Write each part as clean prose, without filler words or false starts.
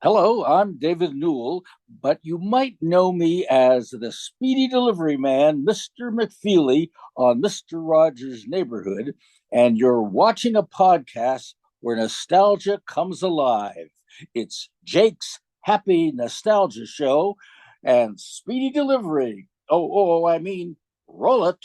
Hello, I'm David Newell, but you might know me as the speedy delivery man, Mr. McFeely on Mr. Rogers' Neighborhood, and you're watching a podcast where nostalgia comes alive. It's Jake's Happy Nostalgia Show and Speedy Delivery. I mean, roll it.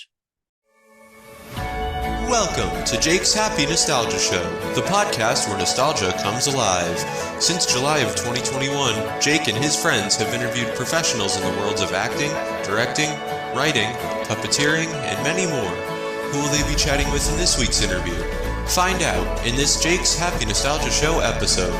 Welcome to Jake's Happy Nostalgia Show, the podcast where nostalgia comes alive. Since July of 2021, Jake and his friends have interviewed professionals in the worlds of acting, directing, writing, puppeteering, and many more. Who will they be chatting with in this week's interview? Find out in this Jake's Happy Nostalgia Show episode.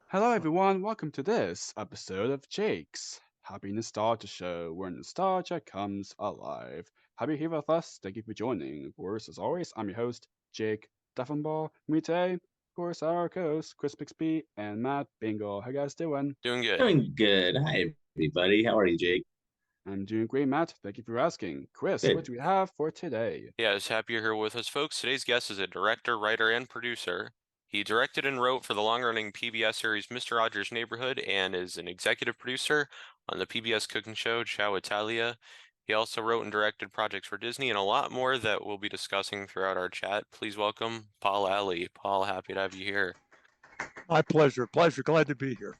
Hello everyone, welcome to this episode of Jake's Happy Nostalgia Show, where nostalgia comes alive. Happy you're here with us, thank you for joining. Of course, as always, I'm your host, Jake Deffinbaugh. Me today, of course, our co-hosts, Chris Bixby and Matt Bingel. How you guys doing? Doing good. Doing good. Hi, everybody. How are you, Jake? I'm doing great, Matt. Thank you for asking. Chris, Good. what do we have for today? Yeah, I was happy you're here with us, folks. Today's guest is a director, writer, and producer. He directed and wrote for the long-running PBS series Mr. Rogers' Neighborhood and is an executive producer on the PBS cooking show Ciao Italia. He also wrote and directed projects for Disney and a lot more that we'll be discussing throughout our chat. Please welcome Paul Lally. Paul, happy to have you here. My pleasure. Glad to be here.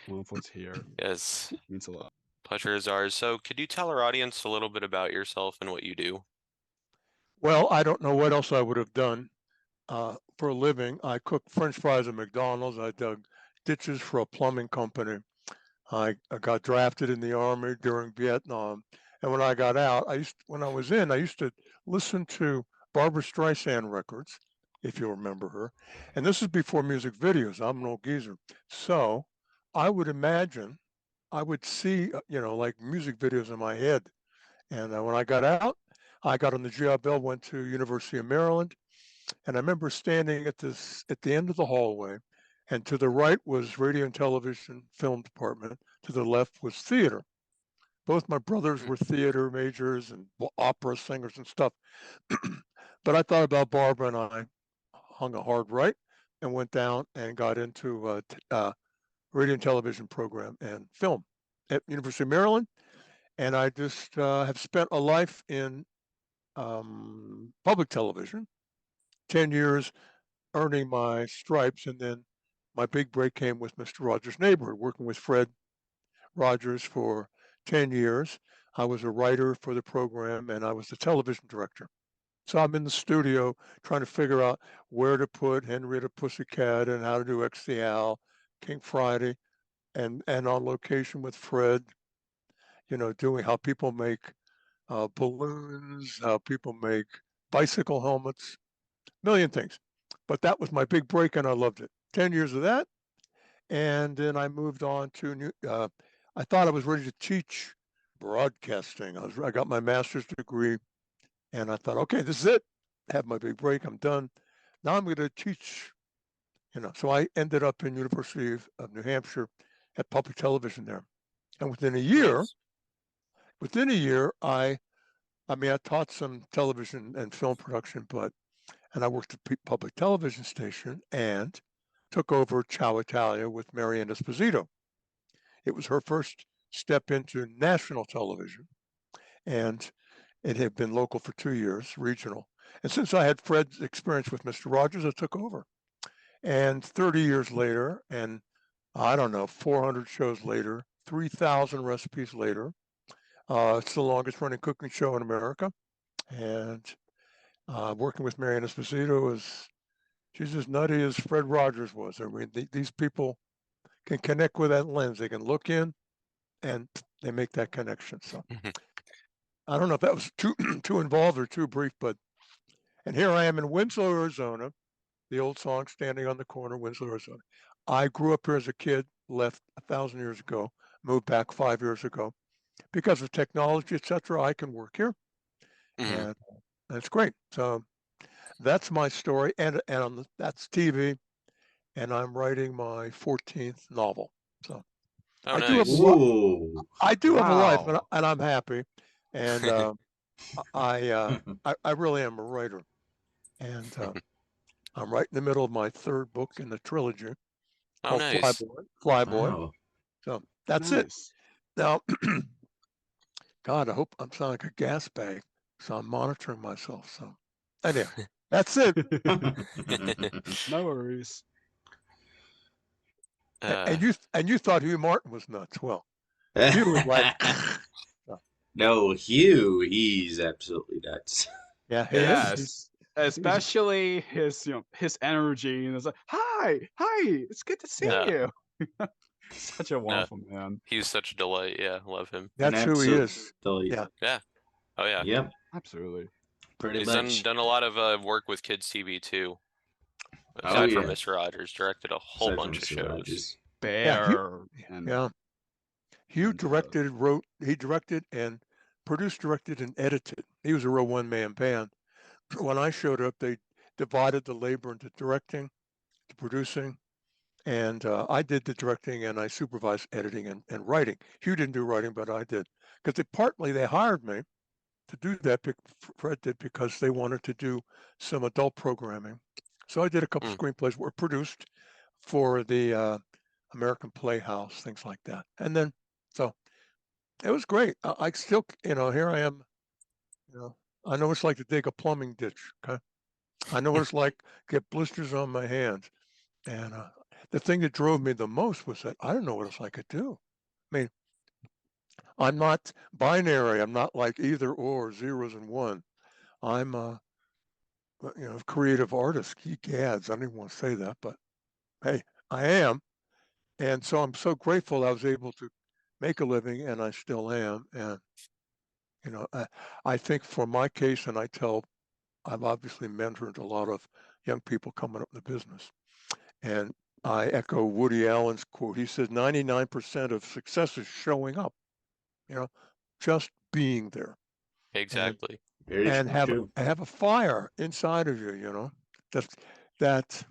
Wonderful to hear. Yes, Means a lot. pleasure is ours. So could you tell our audience a little bit about yourself and what you do? Well, I don't know what else I would have done for a living. I cooked French fries at McDonald's. I dug ditches for a plumbing company. I got drafted in the Army during Vietnam. And when I got out, when I was in, I used to listen to Barbra Streisand records, if you remember her. And this is before music videos. I'm an old geezer. So I would imagine I would see, like music videos in my head. And when I got out, I got on the GI Bill, went to University of Maryland, and I remember standing at the end of the hallway, and to the right was radio and television film department. To the left was theater. Both my brothers were theater majors and opera singers and stuff. But I thought about Barbara, and I hung a hard right and went down and got into radio and television program and film at University of Maryland. And I just have spent a life in public television, 10 years earning my stripes. And then my big break came with Mr. Rogers' Neighborhood, working with Fred Rogers for 10 years. I was a writer for the program and I was the television director. So I'm in the studio trying to figure out where to put Henrietta Pussycat and how to do X the Owl, King Friday, and on location with Fred, doing how people make balloons, how people make bicycle helmets, million things. But that was my big break, and I loved it. 10 years of that, and then I moved on to new. I thought I was ready to teach broadcasting. I got my master's degree, and I thought, okay, this is it. Have my big break. I'm done. Now I'm going to teach. So I ended up in University of New Hampshire at public television there, and within a year. Nice. Within a year, I taught some television and film production, and I worked at public television station and took over Ciao Italia with Marianne Esposito. It was her first step into national television, and it had been local for 2 years, regional. And since I had Fred's experience with Mr. Rogers, I took over. And 30 years later, and I don't know, 400 shows later, 3,000 recipes later, it's the longest running cooking show in America. And working with Marianne Esposito she's as nutty as Fred Rogers was. I mean, these people can connect with that lens. They can look in and they make that connection. So I don't know if that was too involved or too brief, and here I am in Winslow, Arizona, the old song Standing on the Corner, Winslow, Arizona. I grew up here as a kid, left 1,000 years ago, moved back 5 years ago. Because of technology, etc., I can work here, and that's great. So that's my story, and that's TV, and I'm writing my 14th novel. So Oh, I nice. do have a life, and I'm happy, and I really am a writer, and I'm right in the middle of my third book in the trilogy Oh, called nice. Flyboy. Wow. So that's it. Nice. Now, God, I hope I'm sounding like a gas bag. So I'm monitoring myself. So anyway, that's it. No worries. And you thought Hugh Martin was nuts. Well, Hugh was like, No, Hugh, he's absolutely nuts. yeah, he is. Yes. Especially his his energy, and it's like, hi, it's good to see Yeah. you. Such a wonderful man. He's such a delight. Yeah, love him. An That's who he is. absolute- Yeah. Yeah. Oh yeah. Yep, Absolutely. pretty He's much. done a lot of work with kids TV too. Oh, Aside from yeah. Mr. Rogers, directed a whole Aside from bunch of Mr. shows. Rogers. Bear. And Yeah. Hugh and, directed, he directed and produced, directed, and edited. He was a real one-man band. When I showed up, they divided the labor into directing, to producing, and I did the directing and I supervised editing and writing. Hugh didn't do writing, but I did. Because partly they hired me to do that, Fred did, because they wanted to do some adult programming. So I did a couple screenplays were produced for the American Playhouse, things like that. And then, so it was great. I still, here I am, I know what it's like to dig a plumbing ditch. Okay. I know what it's like to get blisters on my hands. And the thing that drove me the most was that I don't know what else I could do. I mean, I'm not binary. I'm not like either or, zeros and one. I'm a creative artist. Gads. I didn't want to say that, but hey, I am. And so I'm so grateful I was able to make a living, and I still am. And I think for my case, and I've obviously mentored a lot of young people coming up in the business, and I echo Woody Allen's quote. He says 99% of success is showing up, just being there. Exactly. Very And true. have a fire inside of you, that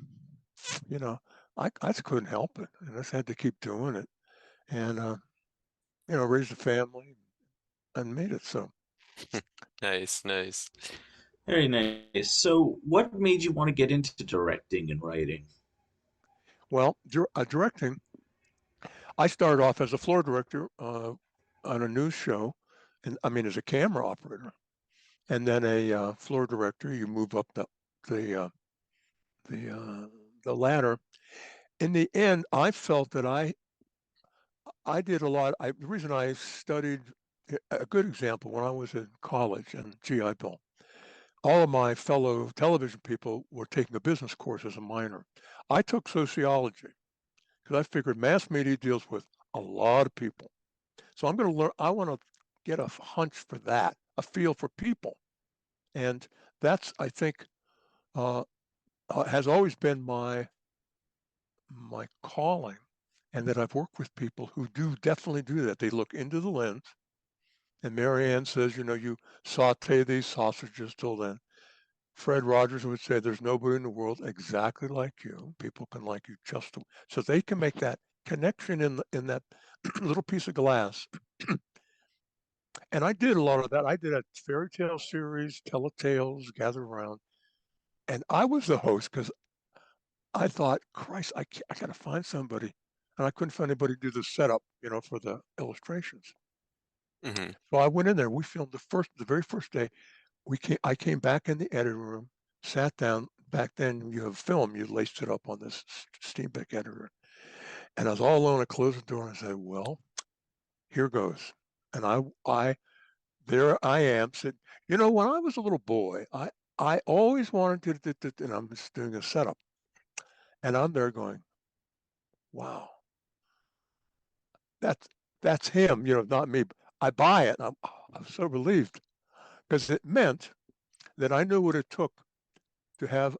I just couldn't help it. And I just had to keep doing it. And raised a family and made it. So Nice. Very nice. So, what made you want to get into directing and writing? well, directing, I started off as a floor director on a news show, and I mean as a camera operator, and then a floor director. You move up the the ladder. In the end, I felt that I did a lot. The reason I studied, a good example, when I was in college and GI Bill, all of my fellow television people were taking a business course as a minor. I took sociology because I figured mass media deals with a lot of people. So I'm going to learn, I want to get a hunch for that, a feel for people. And that's, I think, has always been my calling, and that I've worked with people who definitely do that. They look into the lens, and Marianne says, you saute these sausages till then. Fred Rogers would say, there's nobody in the world exactly like you. People can like you just so they can make that connection in that little piece of glass. And I did a lot of that. I did a fairy tale series, Tell a Tales, Gather Around, and I was the host because I thought, Christ, I got to find somebody, and I couldn't find anybody to do the setup, for the illustrations. Mm-hmm. So I went in there. We filmed the very first day. I came back in the editing room, sat down. Back then, you have film, you laced it up on this Steenbeck editor. And I was all alone. I closed the door and I said, well, here goes. And there I am, said, when I was a little boy, I always wanted to, and I'm just doing a setup. And I'm there going, wow, that's him, not me. I buy it. I'm so relieved because it meant that I knew what it took to have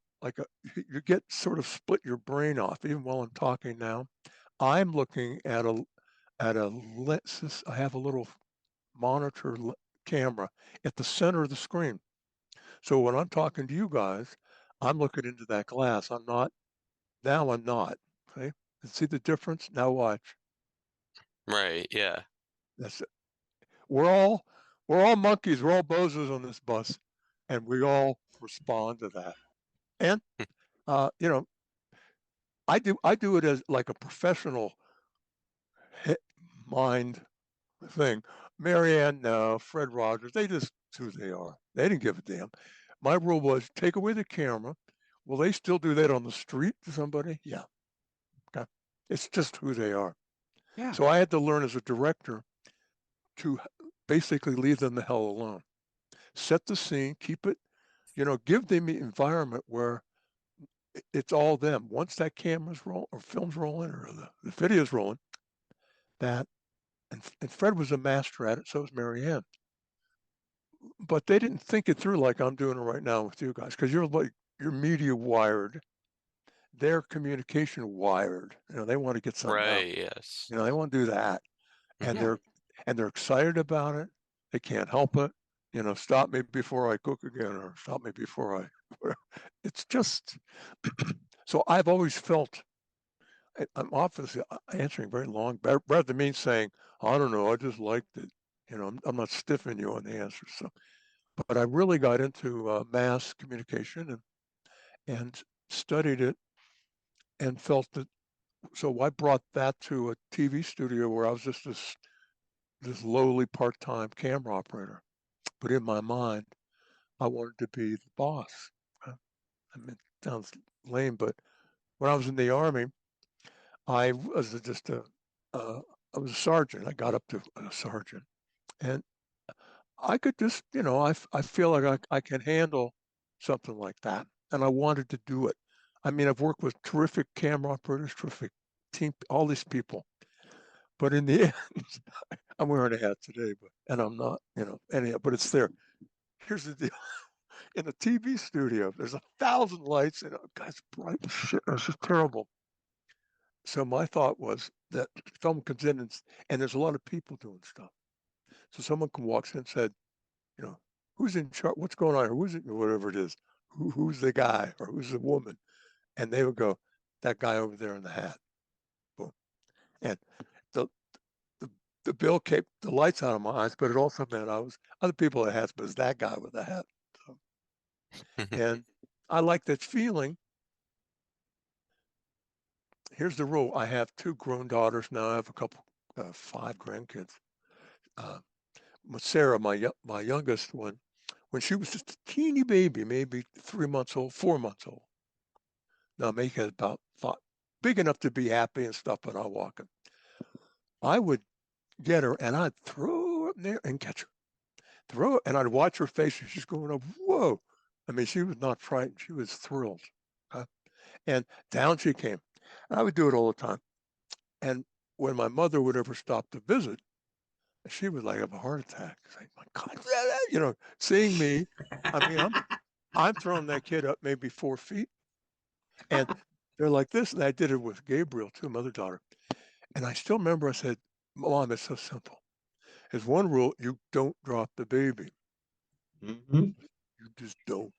you get sort of split your brain off. Even while I'm talking now, I'm looking at a lens. I have a little monitor camera at the center of the screen. So when I'm talking to you guys, I'm looking into that glass. I'm not. Okay, see the difference? Now watch. Right. Yeah. That's it. We're all monkeys. We're all bozos on this bus, and we all respond to that. And You know, I do it as like a professional mind thing. Marianne, no, Fred Rogers, they just who they are. They didn't give a damn. My rule was take away the camera. Will they still do that on the street to somebody? Yeah. Okay. It's just who they are. Yeah. So I had to learn as a director to basically leave them the hell alone. Set the scene, keep it, give them the environment where it's all them. Once that camera's rolling or film's rolling or the video's rolling, that and Fred was a master at it, so was Marianne. But they didn't think it through like I'm doing it right now with you guys, because you're media wired, they're communication wired. They want to get something out. Right, yes. They want to do that. And Yeah. they're excited about it. They can't help it. Stop me before I cook again, or stop me before I. It's just so I've always felt. I'm obviously answering very long, rather than me saying, I don't know, I just liked it. I'm not stiffing you on the answer. So, but I really got into mass communication and studied it and felt that. So I brought that to a TV studio where I was just this lowly part-time camera operator. But in my mind, I wanted to be the boss. I mean, it sounds lame, but when I was in the Army, I was I was a sergeant. I got up to a sergeant, and I could just, I feel like I can handle something like that, and I wanted to do it. I mean, I've worked with terrific camera operators, terrific team, all these people, but in the end, I'm wearing a hat today, and I'm not, anyhow, but it's there. Here's the deal. In the TV studio, there's 1,000 lights, and guys, bright shit. It's just terrible. So my thought was that someone comes in and there's a lot of people doing stuff. So someone walks in and said, who's in charge? What's going on here? Who's it? Whatever it is. Who's the guy or who's the woman? And they would go, that guy over there in the hat. Boom. And the the, the bill kept the lights out of my eyes, but it also meant I was other people had hats, but it's that guy with the hat. So, and I like that feeling. Here's the rule. I have 2 grown daughters now. I have a couple, 5 grandkids. Sarah, my youngest one, when she was just a teeny baby, maybe 3 months old, 4 months old. Now make it about 5, big enough to be happy and stuff, but not walking. I would get her and I'd throw her up there and catch her. Throw it, and I'd watch her face, and she's going up, whoa. I mean, she was not frightened. She was thrilled. And down she came. And I would do it all the time. And when my mother would ever stop to visit, she would like have a heart attack. It's like, my God, seeing me. I mean, I'm throwing that kid up maybe 4 feet. And they're like this. And I did it with Gabriel, too, my other daughter. And I still remember I said, Mom, it's so simple. There's one rule, you don't drop the baby. Mm-hmm. You just don't.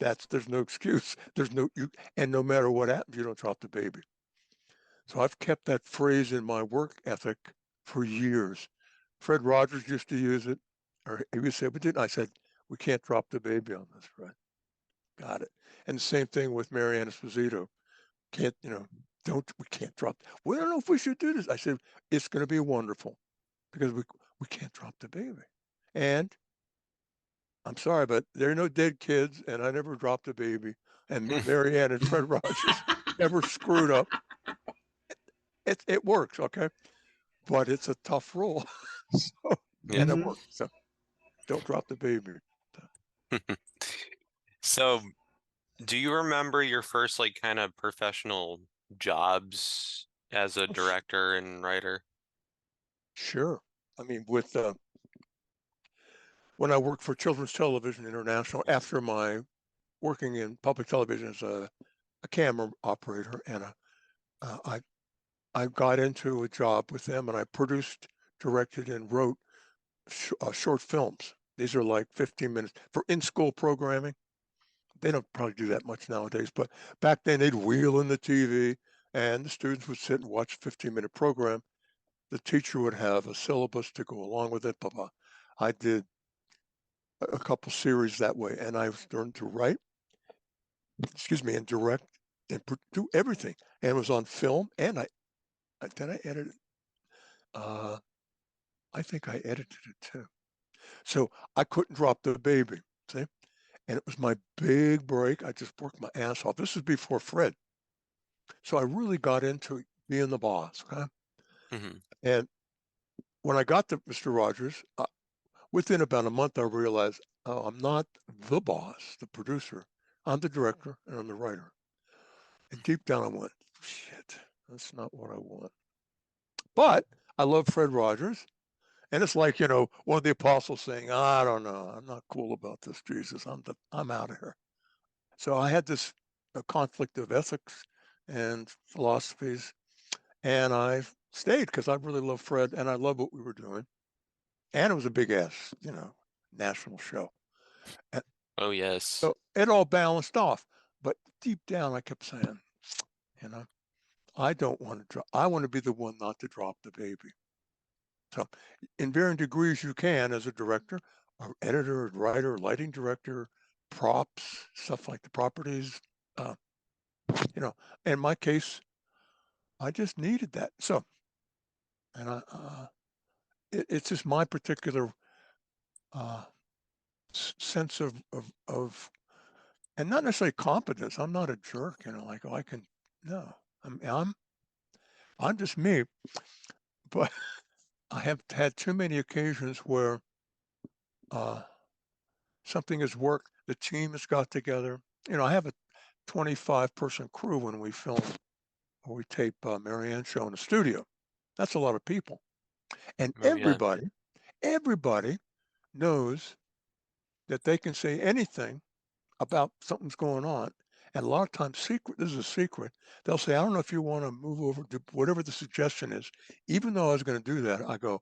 There's no excuse. And no matter what happens, you don't drop the baby. So I've kept that phrase in my work ethic for years. Fred Rogers used to use it, or he would say, I said, we can't drop the baby on this, Fred. Got it. And the same thing with Marianne Esposito. We can't drop. We don't know if we should do this. I said, it's going to be wonderful because we can't drop the baby. And I'm sorry, but there are no dead kids, and I never dropped a baby. And Marianne and Fred Rogers never screwed up. It works, okay? But it's a tough rule. And it works. So don't drop the baby. So, do you remember your first kind of professional jobs as a director and writer? Sure. I mean, when I worked for Children's Television International, after my working in public television as a camera operator, and I got into a job with them, and I produced, directed, and wrote short films. These are like 15 minutes for in-school programming. They don't probably do that much nowadays, but back then they'd wheel in the TV, and the students would sit and watch a 15-minute program. The teacher would have a syllabus to go along with it. I did a couple series that way, and I learned to write. and direct and do everything. And it was on film, and I edited. I think I edited it too. So I couldn't drop the baby. See, and it was my big break. I just worked my ass off. This was before Fred, so I really got into being the boss. Okay? Mhm. And when I got to Mr. Rogers, within about a month, I realized, oh, I'm not the boss, the producer. I'm the director and I'm the writer. And deep down, I went, shit, that's not what I want. But I love Fred Rogers. And it's like, one of the apostles saying, I don't know, I'm not cool about this, Jesus. I'm out of here. So I had this conflict of ethics and philosophies, and I stayed because I really love Fred and I love what we were doing. And it was a big ass, national show. And Oh, yes. so it all balanced off. But deep down, I kept saying, I don't want to drop. I want to be the one not to drop the baby. So, in varying degrees, you can as a director, or editor, writer, lighting director, props, stuff like the properties. Uh, in my case, I just needed that. So, and it's just my particular sense of, and not necessarily competence. I'm not a jerk, like, oh, I can. No, I'm just me. But I have had too many occasions where something has worked. The team has got together. I have a 25-person crew when we film or we tape Marianne show in a studio. That's a lot of people. And Oh, yeah. everybody knows that they can say anything about something's going on. And a lot of times, this is a secret, they'll say, I don't know if you want to move over to whatever the suggestion is. Even though I was going to do that, I go,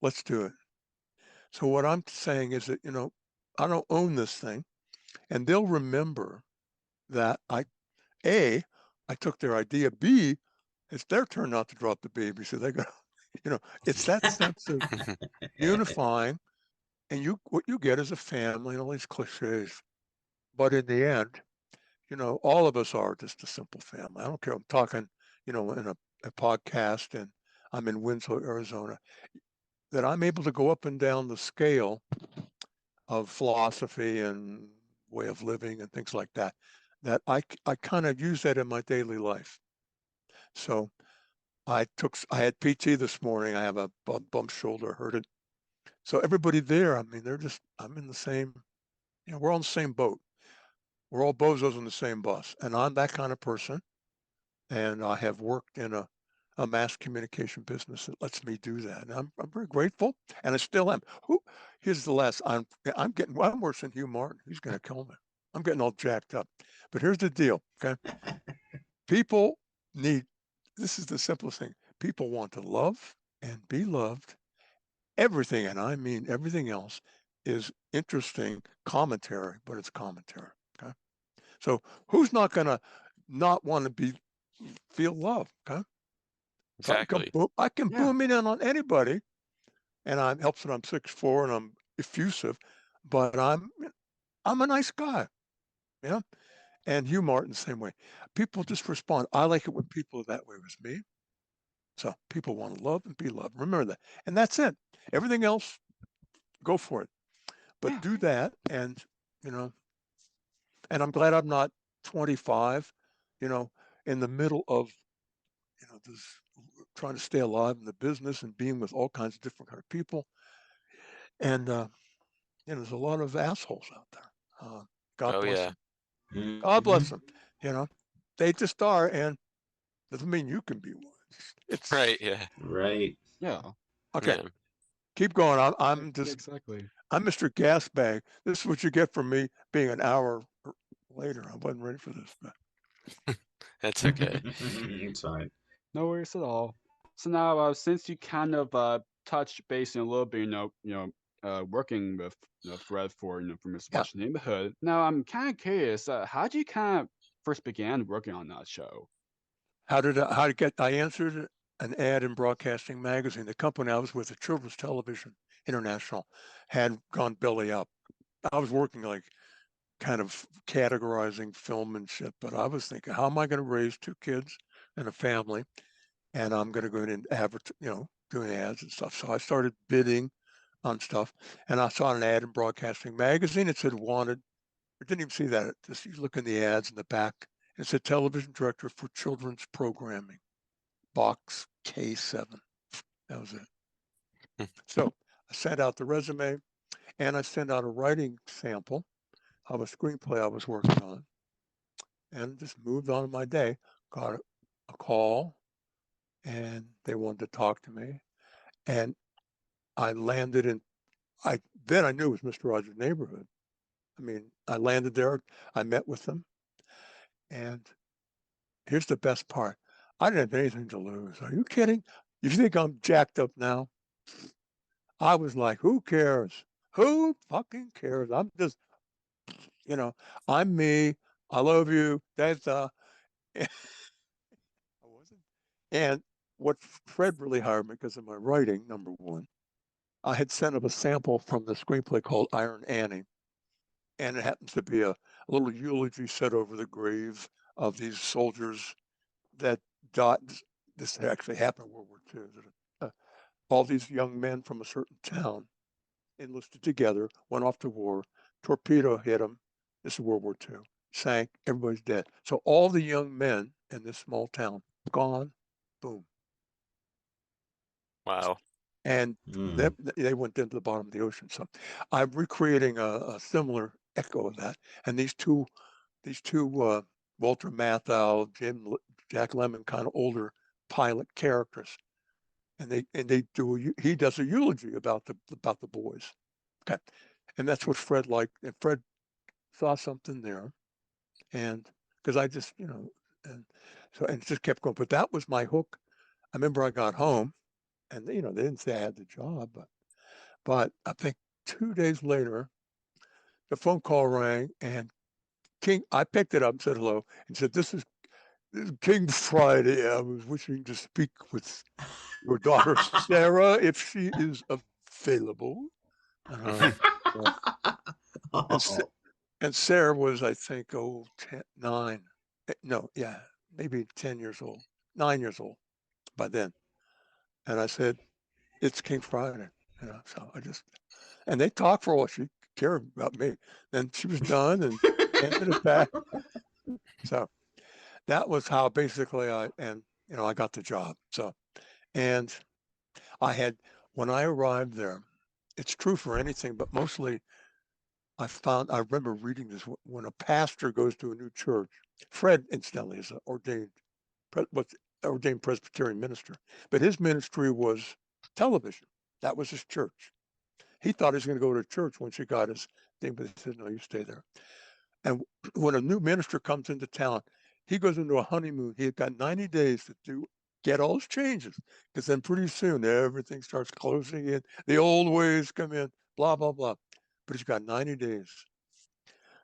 let's do it. So what I'm saying is that, I don't own this thing. And they'll remember that I took their idea. B, it's their turn not to drop the baby. So they go, it's that sense of unifying. And what you get is a family and all these cliches. But in the end, all of us are just a simple family. I don't care. I'm talking, in a podcast and I'm in Winslow, Arizona, that I'm able to go up and down the scale of philosophy and way of living and things like that, that I kind of use that in my daily life. So I had PT this morning. I have a bump shoulder, hurt it. So everybody there, I mean, I'm in the same, we're on the same boat. We're all bozos on the same bus. And I'm that kind of person. And I have worked in a mass communication business that lets me do that. And I'm very grateful. And I still am. Here's the last, I'm worse than Hugh Martin. He's going to kill me. I'm getting all jacked up. But here's the deal. Okay. People this is the simplest thing. People want to love and be loved. Everything, and I mean everything else, is interesting commentary, but it's commentary. Okay. So who's not going to not want to feel love? Okay. So Exactly. I can Yeah. boom in on anybody, and it helps that I'm 6'4" and I'm effusive, but I'm a nice guy. Yeah. And Hugh Martin, same way. People just respond. I like it when people are that way with me. So people want to love and be loved. Remember that. And that's it. Everything else, go for it. But Yeah. do that. And, and I'm glad I'm not 25, in the middle of, this trying to stay alive in the business and being with all kinds of different kind of people. And, there's a lot of assholes out there. God Oh, bless yeah. them. God bless Mhm. them. They just are. And doesn't mean you can be one. It's Right. Yeah. Right. Yeah. okay. Yeah. Keep going. Yeah, exactly. I'm Mr. Gasbag. This is what you get from me being an hour later. I wasn't ready for this. That's okay. It's fine. No worries at all. So now, since you kind of touched base in a little bit, working with Fred for for Mr. Yeah. Rogers' Neighborhood. Now, I'm kind of curious. How did you kind of first began working on that show? I answered an ad in Broadcasting Magazine. The company I was with, the Children's Television International, had gone belly up. I was working like kind of categorizing filmmanship, but I was thinking, how am I going to raise 2 kids and a family? And I'm going to go in and doing ads and stuff. So I started bidding on stuff, and I saw an ad in Broadcasting Magazine. It said wanted. I didn't even see that. Just you look in the ads in the back. It said television director for children's programming, box K7. That was it. So I sent out the resume, and I sent out a writing sample of a screenplay I was working on, and just moved on my day. Got a call, and they wanted to talk to me, and I landed in. I knew it was Mr. Rogers' Neighborhood. I mean, I landed there. I met with them, and here's the best part. I didn't have anything to lose. Are you kidding? You think I'm jacked up now? I was like, who cares? Who fucking cares? I'm just, I'm me. I love you. That's I wasn't. And what Fred really hired me because of my writing, number one. I had sent him a sample from the screenplay called Iron Annie. And it happens to be a little eulogy set over the graves of these soldiers that died. This actually happened in World War II. All these young men from a certain town enlisted together, went off to war, torpedo hit them. This is World War II. Sank, everybody's dead. So all the young men in this small town, gone, boom. Wow. And Mm. they went into the bottom of the ocean. So I'm recreating a similar echo of that. And these two Walter Matthau, Jack Lemmon, kind of older pilot characters, and he does a eulogy about the boys. Okay, and that's what Fred liked, and Fred saw something there, and because I just and it just kept going. But that was my hook. I remember I got home, and they didn't say I had the job, but I think 2 days later, the phone call rang, and I picked it up and said hello, and said, "This is King Friday. I was wishing to speak with your daughter Sarah if she is available." Uh, and, and Sarah was, I think, 9. No, yeah, maybe 10 years old, 9 years old by then. And I said, "It's King Friday." So and they talked for a while. She cared about me. Then she was done and handed it back. So that was how basically I got the job. So, and when I arrived there, it's true for anything, but mostly I remember reading this when a pastor goes to a new church. Fred, incidentally, is an ordained Presbyterian minister, but his ministry was television. That was his church. He thought he was going to go to church once he got his thing, but he said, "No, you stay there." And when a new minister comes into town, he goes into a honeymoon. He had got 90 days to get all his changes, because then pretty soon everything starts closing in. The old ways come in, blah, blah, blah. But he's got 90 days.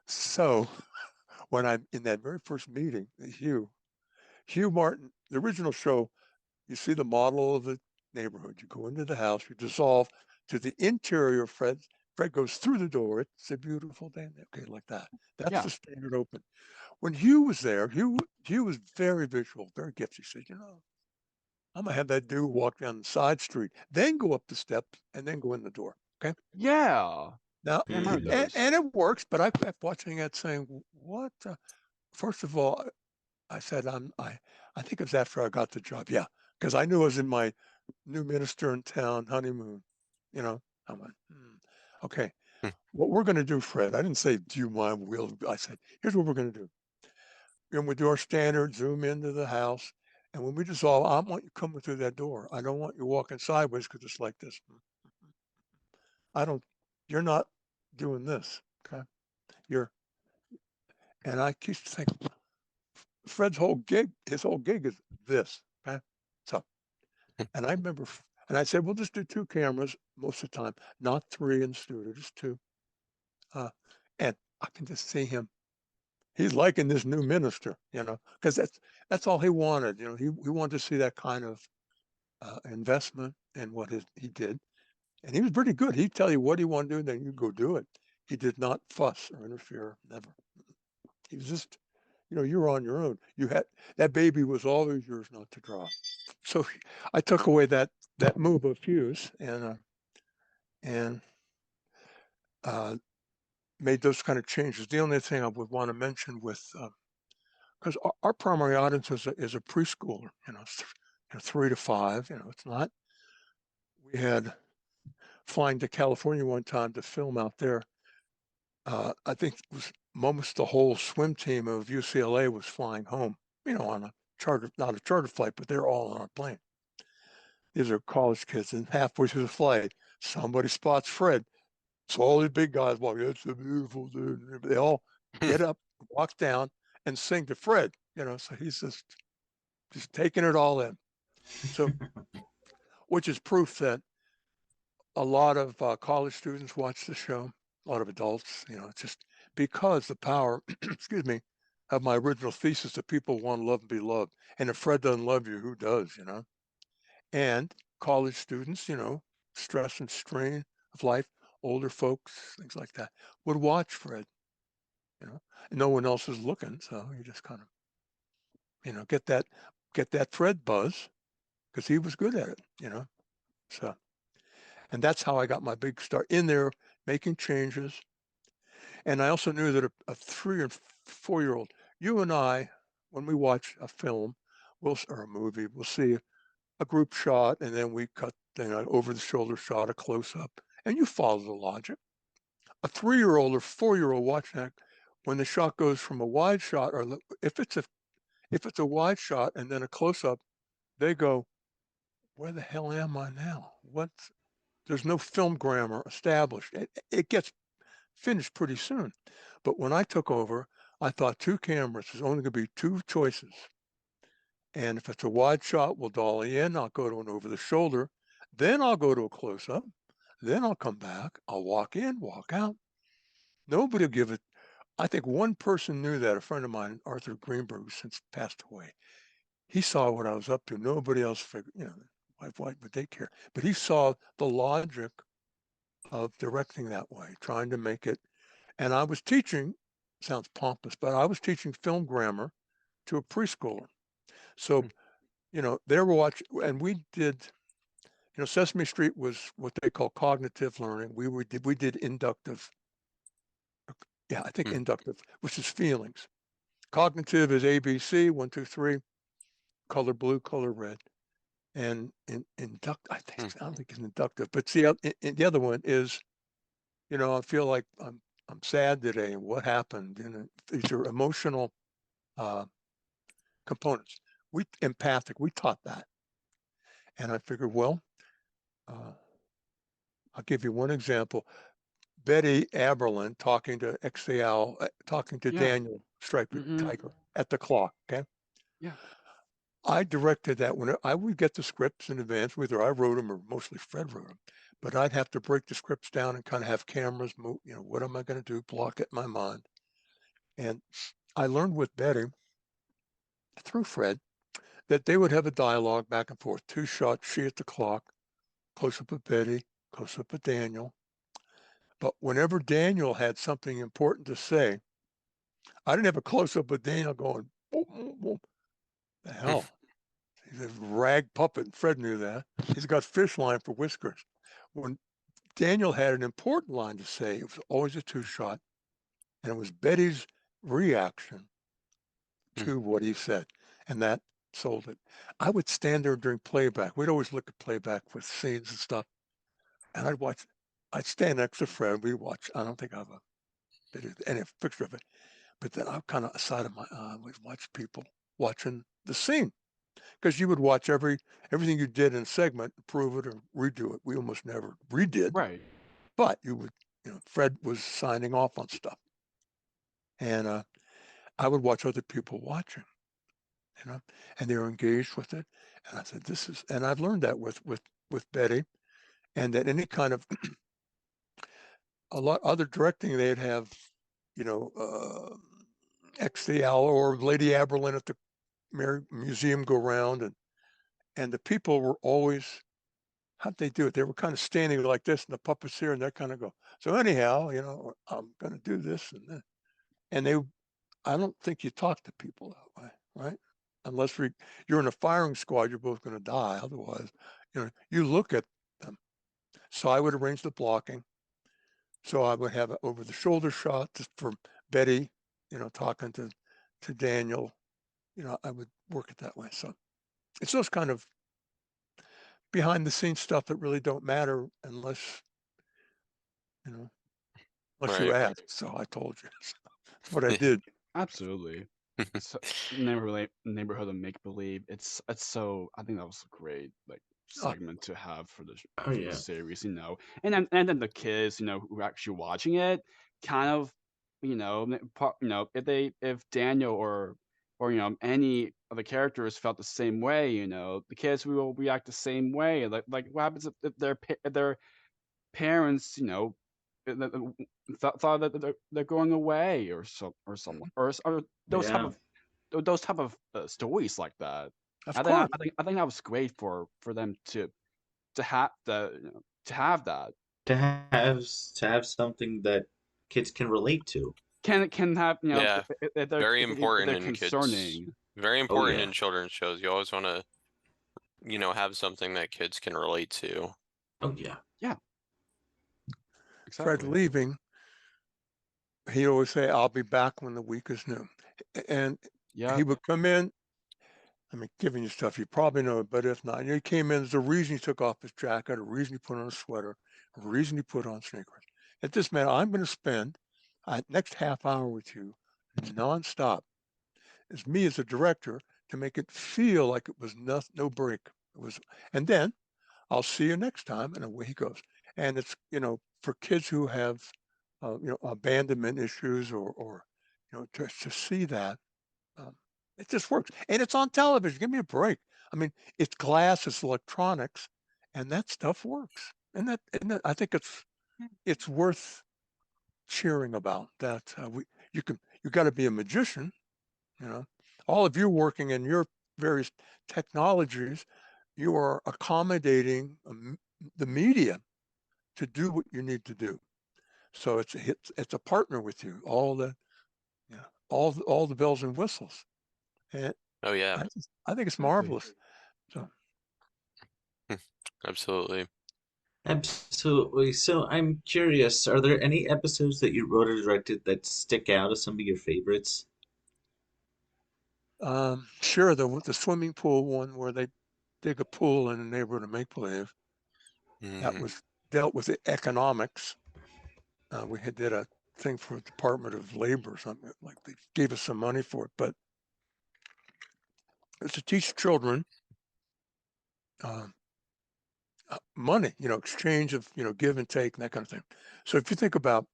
So when I'm in that very first meeting, Hugh Martin, the original show, you see the model of the neighborhood. You go into the house, you dissolve to the interior. Fred goes through the door. It's a beautiful day. Okay, like that. That's the standard open. When Hugh was there, Hugh was very visual, very gifted. He said, "I'm gonna have that dude walk down the side street, then go up the steps, and then go in the door." Okay. Yeah. Now, I remember Mm. those. and it works, but I kept watching it saying, "What?" First of all, I said, I think it was after I got the job. Yeah, because I knew I was in my new minister in town honeymoon. I went, okay, what we're going to do, Fred. I didn't say, "Do you mind?" I said, "Here's what we're going to do. And we do our standard zoom into the house. And when we dissolve, I want you coming through that door. I don't want you walking sideways because it's like this. You're not doing this. Okay. And I keep thinking, his whole gig is this. Okay. So, and I remember, and I said, we'll just do 2 cameras most of the time, not 3 in the studio, just 2. And I can just see him. He's liking this new minister, because that's all he wanted. He wanted to see that kind of investment in what he did, and he was pretty good. He'd tell you what he wanted to do, and then you go do it. He did not fuss or interfere, never. He was just, you're on your own. That baby was always yours not to draw. So I took away that move of Hughes and made those kind of changes. The only thing I would want to mention with, because our primary audience is a preschooler, 3 to 5. It's not. We had flying to California one time to film out there. I think it was almost the whole swim team of UCLA was flying home, on a charter, not a charter flight, but they're all on a plane. These are college kids, and halfway through the flight, somebody spots Fred. So all these big guys walk, it's a beautiful dude. They all get up, walk down, and sing to Fred, so he's just taking it all in. So, which is proof that a lot of college students watch the show, a lot of adults, just because the power, excuse me, of my original thesis that people want to love and be loved. And if Fred doesn't love you, who does, And college students, stress and strain of life, older folks, things like that, would watch Fred, and no one else is looking. So you just kind of, get that Fred buzz because he was good at it, So, and that's how I got my big start in there, making changes. And I also knew that a 3 or 4-year-old, you and I, when we watch a film, or a movie, we'll see a group shot, and then we cut over the shoulder shot, a close up, and you follow the logic. A 3-year-old or 4-year-old watching that, when the shot goes from a wide shot, or if it's a wide shot and then a close up, they go, "Where the hell am I now? There's no film grammar established. It gets finished pretty soon." But when I took over, I thought 2 cameras. There's only going to be 2 choices. And if it's a wide shot, we'll dolly in. I'll go to an over the shoulder. Then I'll go to a close up. Then I'll come back. I'll walk in, walk out. Nobody will give it. I think one person knew that, a friend of mine, Arthur Greenberg, who's since passed away. He saw what I was up to. Nobody else figured, why would they care? But he saw the logic of directing that way, trying to make it. And I was teaching, sounds pompous, but I was teaching film grammar to a preschooler. So, they were watching, and we did, Sesame Street was what they call cognitive learning. We did inductive. Yeah, I think inductive, which is feelings. Cognitive is ABC, 1, 2, 3, color blue, color red. And induct, I don't think it's inductive, but see, the other one is, I feel like I'm sad today. What happened? These are emotional components. Empathic. We taught that, and I figured, well, I'll give you one example. Betty Aberlin talking to XAL, talking to Daniel Striped Tiger at the clock. Okay. Yeah. I directed that when I would get the scripts in advance, whether I wrote them or mostly Fred wrote them, but I'd have to break the scripts down and kind of have cameras move, what am I going to do? Block it in my mind. And I learned with Betty through Fred that they would have a dialogue back and forth, 2 shots, she at the clock, close up of Betty, close up of Daniel. But whenever Daniel had something important to say, I didn't have a close up of Daniel going, boom, boom, boom. The hell? He's a rag puppet. Fred knew that. He's got fish line for whiskers. When Daniel had an important line to say, it was always a 2 shot. And it was Betty's reaction to what he said. And that sold it. I would stand there during playback. We'd always look at playback with scenes and stuff. And I'd stand next to Fred. We'd watch. I don't think I have any picture of it. But then I'm kind of aside of my eye, we'd watch people watching the scene. Because you would watch everything you did in a segment, improve it or redo it. We almost never redid. Right. But you would, Fred was signing off on stuff. And I would watch other people watching, and they were engaged with it. And I said, and I've learned that with Betty, and that any kind of a lot other directing, they'd have, XCL or Lady Aberlin at the museum go around, and the people were always how'd they do it? They were kind of standing like this, and the puppets here, and they kind of go. So anyhow, I'm going to do this and then, and they. I don't think you talk to people that way, right? Unless you're in a firing squad, you're both going to die. Otherwise, you look at them. So I would arrange the blocking. So I would have an over-the-shoulder shot just for Betty, talking to Daniel. I would work it that way. So it's those kind of behind-the-scenes stuff that really don't matter unless you Right. ask. So I told you. That's what I did. Absolutely. So, neighborhood of make believe. It's so. I think that was a great segment to have for the Oh for the yeah. series, and then the kids, who are actually watching it, kind of, if Daniel or any of the characters felt the same way, the kids will react the same way. Like what happens if their parents, thought that they're going away or something or Yeah. those type of stories like that. Of I think course. I think that was great for them to have the to have that To have something that kids can relate to. can have Yeah. if Very if important they're in kids. concerning. Very Oh important yeah. in children's shows. You always want to, have something that kids can relate to. Oh yeah. Yeah, Fred exactly. leaving, he'd always say, "I'll be back when the week is new," and Yeah, he would come in. I mean, giving you stuff you probably know, but if not, he came in. There's a reason he took off his jacket, a reason he put on a sweater, a reason he put on sneakers. It just meant I'm going to spend next half hour with you nonstop. As me as a director to make it feel like it was no break. It was, and then I'll see you next time, and away he goes. And it's for kids who have abandonment issues or to see that um, it just works, and it's on television. Give me a break. I mean, it's glass, it's electronics, and that stuff works. And that I think it's worth cheering about. That you got to be a magician, you know. All of you working in your various technologies, you are accommodating the media to do what you need to do. So it's a partner with you. All the bells and whistles. And Oh yeah. I think it's exactly. marvelous. So Absolutely. Absolutely. So I'm curious, are there any episodes that you wrote or directed that stick out as some of your favorites? sure, the swimming pool one where they dig a pool in a neighborhood of make believe, that Hmm. was dealt with the economics. We did a thing for the Department of Labor or something, like they gave us some money for it, but it's to teach children uh, money, exchange of, give and take and that kind of thing. So if you think about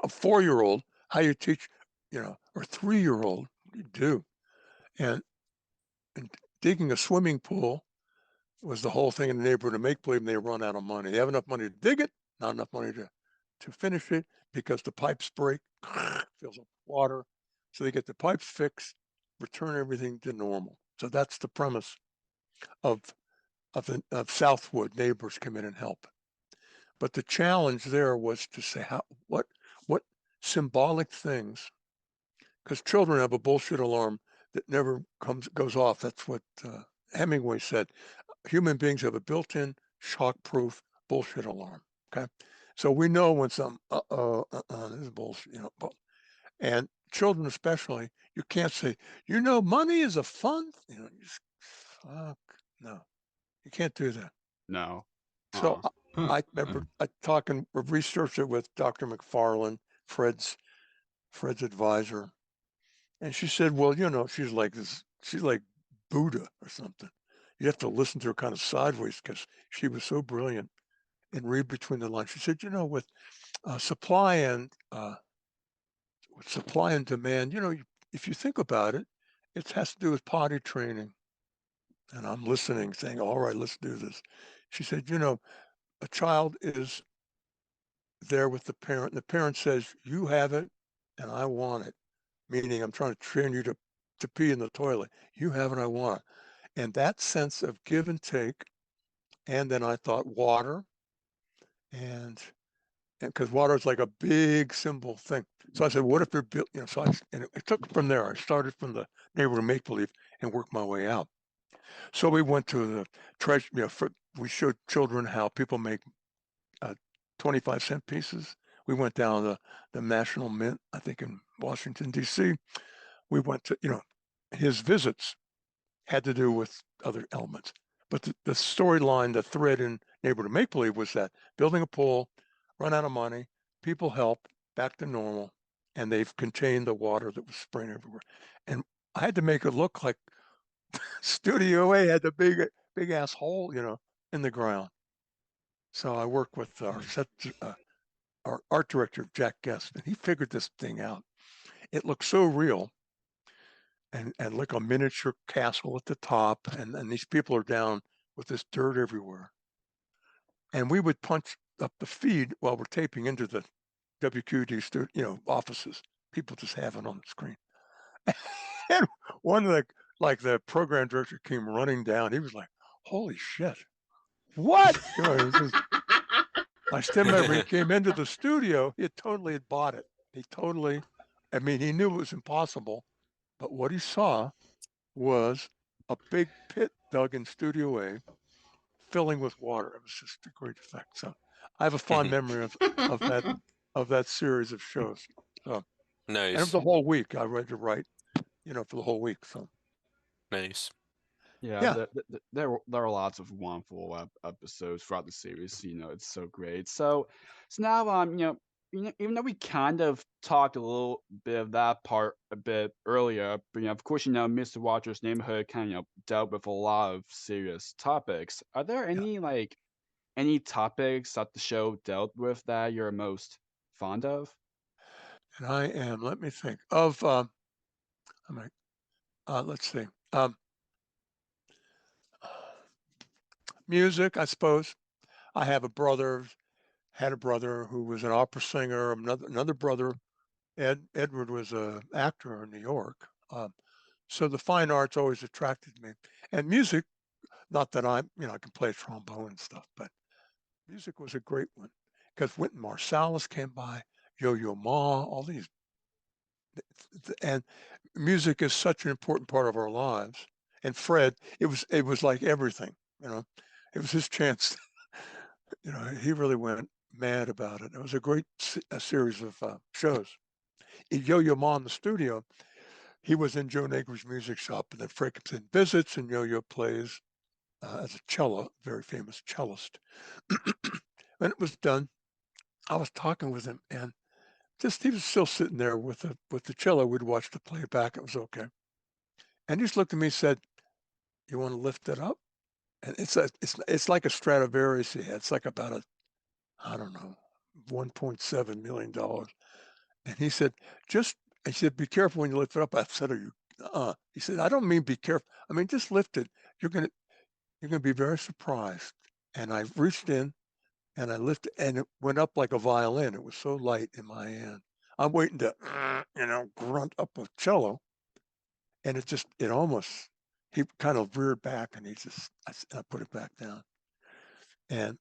a 4-year-old, how you teach, or 3-year-old, what do you do? And digging a swimming pool was the whole thing in the neighborhood to make believe, and they run out of money. They have enough money to dig it, not enough money to finish it because the pipes break, fills up with water. So they get the pipes fixed, return everything to normal. So that's the premise of of Southwood. Neighbors come in and help. But the challenge there was to say what symbolic things, because children have a bullshit alarm that never goes off. That's what Hemingway said. Human beings have a built-in shock-proof bullshit alarm. Okay, so we know when some this is bullshit, and children especially, you can't say, money is a fun, fuck, no, you can't do that. No. So Huh. I remember researched it with Dr. McFarland, Fred's advisor, and she said, well, she's like this, she's like Buddha or something. You have to listen to her kind of sideways because she was so brilliant and read between the lines. She said, with supply and demand, if you think about it, it has to do with potty training. And I'm listening, saying, all right, let's do this. She said, a child is there with the parent. And the parent says, you have it and I want it. Meaning I'm trying to train you to pee in the toilet. You have it, I want it. And that sense of give and take And then I thought water, and because water is like a big symbol thing. So I said, what if they're built, so and it took from there. I started from the neighborhood make believe and worked my way out. So we went to the treasure, we showed children how people make 25-cent pieces. We went down the National Mint, I think in Washington, D.C. We went to, his visits had to do with other elements. But the storyline, the thread in Neighborhood Make Believe was that building a pool, run out of money, people help, back to normal, and they've contained the water that was spraying everywhere. And I had to make it look like Studio A had the big ass hole, in the ground. So I worked with our art director, Jack Guest, and he figured this thing out. It looked so real, and like a miniature castle at the top, and these people are down with this dirt everywhere. And we would punch up the feed while we're taping into the WQD offices. People just have it on the screen. And one of the program director came running down. He was like, "Holy shit, what?" I still remember he came into the studio. He totally had bought it. He knew it was impossible, but what he saw was a big pit dug in Studio A, filling with water. It was just a great effect. So I have a fond memory of that series of shows. So, and it was Nice. a whole week. I read to write, for the whole week. So Nice. Yeah, there are lots of wonderful episodes throughout the series. It's so great. So now even though we kind of talked a little bit of that part a bit earlier, but of course, Mr. Rogers' Neighborhood kind of dealt with a lot of serious topics. Are there any topics that the show dealt with that you're most fond of? and I am. Let me think of. Let's see. Music, I suppose. I have had a brother who was an opera singer. Another brother, Edward, was an actor in New York. So the fine arts always attracted me, and music. Not that I can play trombone and stuff, but music was a great one because Wynton Marsalis came by, Yo-Yo Ma, all these, and music is such an important part of our lives. And Fred, it was like everything, it was his chance. He really went mad about it. It was a great series of shows. Yo-Yo Ma in the studio, he was in Joe Negri's music shop, and then Fred comes in, visits, and Yo-Yo plays as a cello, very famous cellist. When it was done, I was talking with him, and he was still sitting there with the cello. We'd watched the playback. It was okay. And he just looked at me and said, "You want to lift it up?" And it's like a Stradivarius he had. It's like about I don't know, $1.7 million. And he said, "Be careful when you lift it up." I said, "Are you?" He said, "I don't mean be careful. I mean just lift it. You're gonna be very surprised." And I reached in and I lifted, and it went up like a violin. It was so light in my hand. I'm waiting to, grunt up a cello, and it almost, he kind of reared back, and I put it back down. And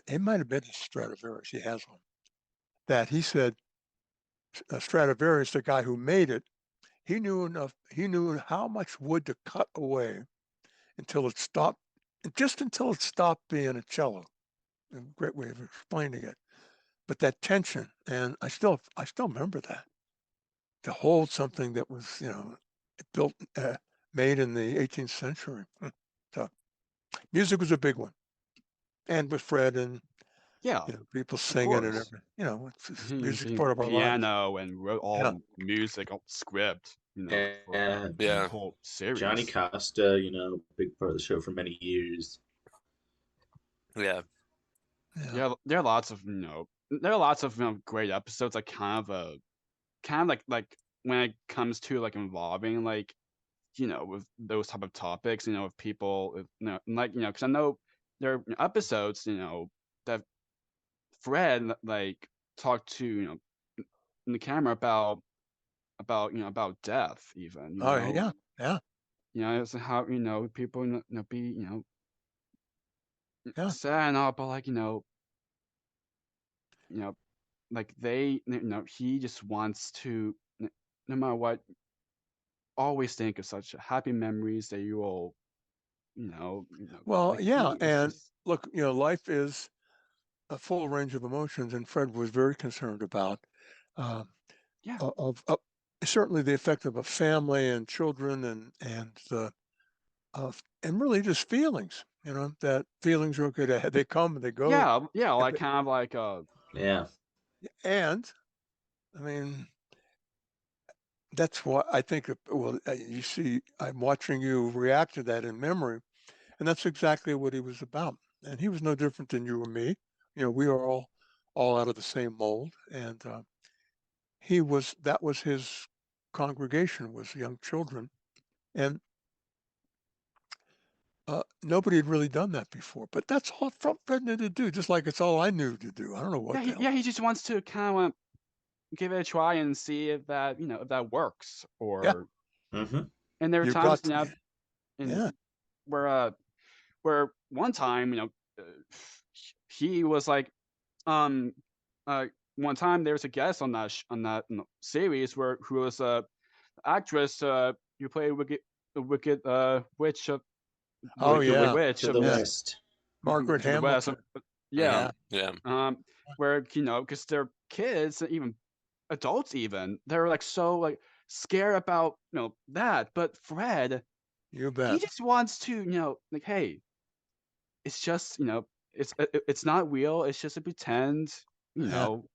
it might have been a Stradivarius, he has one, that he said, Stradivarius, the guy who made it, he knew how much wood to cut away until it stopped, just until it stopped being a cello. A great way of explaining it. But that tension, and I still remember that, to hold something that was built made in the 18th century. So music was a big one, and with Fred and Yeah, people of singing and course. everything. It's music's Using part of our lives. piano and wrote Yeah, all music, all script, for And the Yeah. whole Johnny series. Costa, big part of the show for many years. Yeah. yeah, Yeah, there are lots of great episodes. Like kind of like when it comes to like involving with those type of topics, with people, because I know there are episodes, that Fred talked to in the camera about death even, oh yeah, yeah, it's how people be Yeah. sad and all, but like like he just wants to, no matter what, always think of such happy memories that you will, Well, like yeah, it's and just look, life is a full range of emotions, and Fred was very concerned about uh, yeah. of certainly the effect of a family and children and the and really just feelings. That feelings are okay to they come and they go, Yeah, like kind of like Yeah. and I mean that's what I think. Well, you see, I'm watching you react to that in memory, and that's exactly what he was about. And he was no different than you or me. We are all out of the same mold, and that was his congregation, was young children, and nobody had really done that before. But that's all Fred knew to do, just like it's all I knew to do. I don't know what the hell. he just wants to kind of give it a try and see if that if that works, Yeah, or Mm-hmm. and there are you've times got to. in Yeah. where one time he was like um one time there was a guest on that series who was a actress who played wicked witch of Oh wicked yeah, witch To of the yeah. west. Margaret to the west Hamilton. yeah Yeah. Yeah. where because they're kids, even adults, even they're like so like scared about that, but Fred, You he bet. just wants to like, hey, it's just it's not real, it's just a pretend, you Yeah. know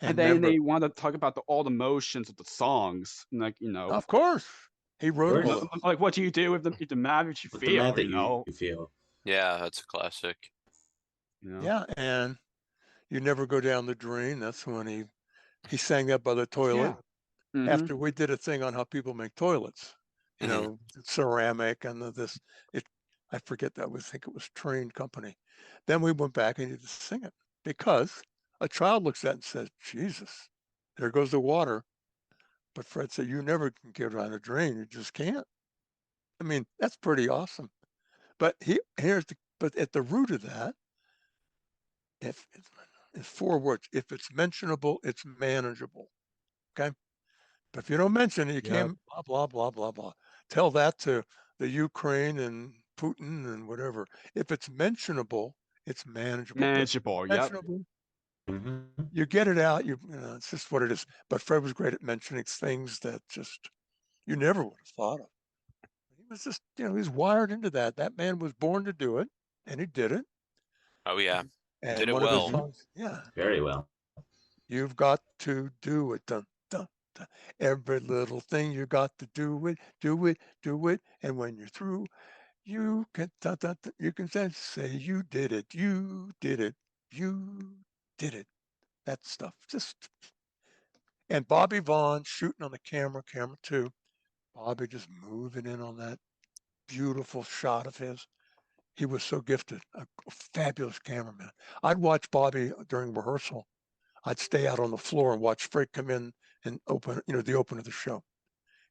and And then remember, they want to talk about all the motions of the songs, and like of course, he Of wrote them course. all. like what do you do with the mad that you With the mad feel, that you feel. Yeah, that's a classic. Yeah, and you never go down the drain. That's when he sang that by the toilet. yeah. Mm-hmm. After we did a thing on how people make toilets, Mhm. ceramic and this. It I forget that I think it was Trained Company. Then we went back and you just sing it because a child looks at it and says, "Jesus, there goes the water." But Fred said, "You never can get on a drain. You just can't." I mean, that's pretty awesome. But but at the root of that, if it's four words. If it's mentionable, it's manageable. Okay. But if you don't mention it, you Yep. can't blah, blah, blah, blah, blah. Tell that to the Ukraine and Putin and whatever. If it's mentionable, it's manageable. But Manageable. Yep. mentionable, Mm-hmm. you get it out. It's just what it is. But Fred was great at mentioning things that just you never would have thought of. He was just, he was wired into that. That man was born to do it, and he did it. Oh yeah, did And it one of his well. Mm-hmm. songs, yeah, Very well. you've got to do it. Dun, dun, dun. Every little thing you got to do it, do it, do it. And when you're through, you can dun, dun, dun, you can say you did it, you did it, you did it. That stuff. Just and Bobby Vaughn shooting on the camera two. Bobby just moving in on that beautiful shot of his. He was so gifted, a fabulous cameraman. I'd watch Bobby during rehearsal. I'd stay out on the floor and watch Fred come in and open, the open of the show.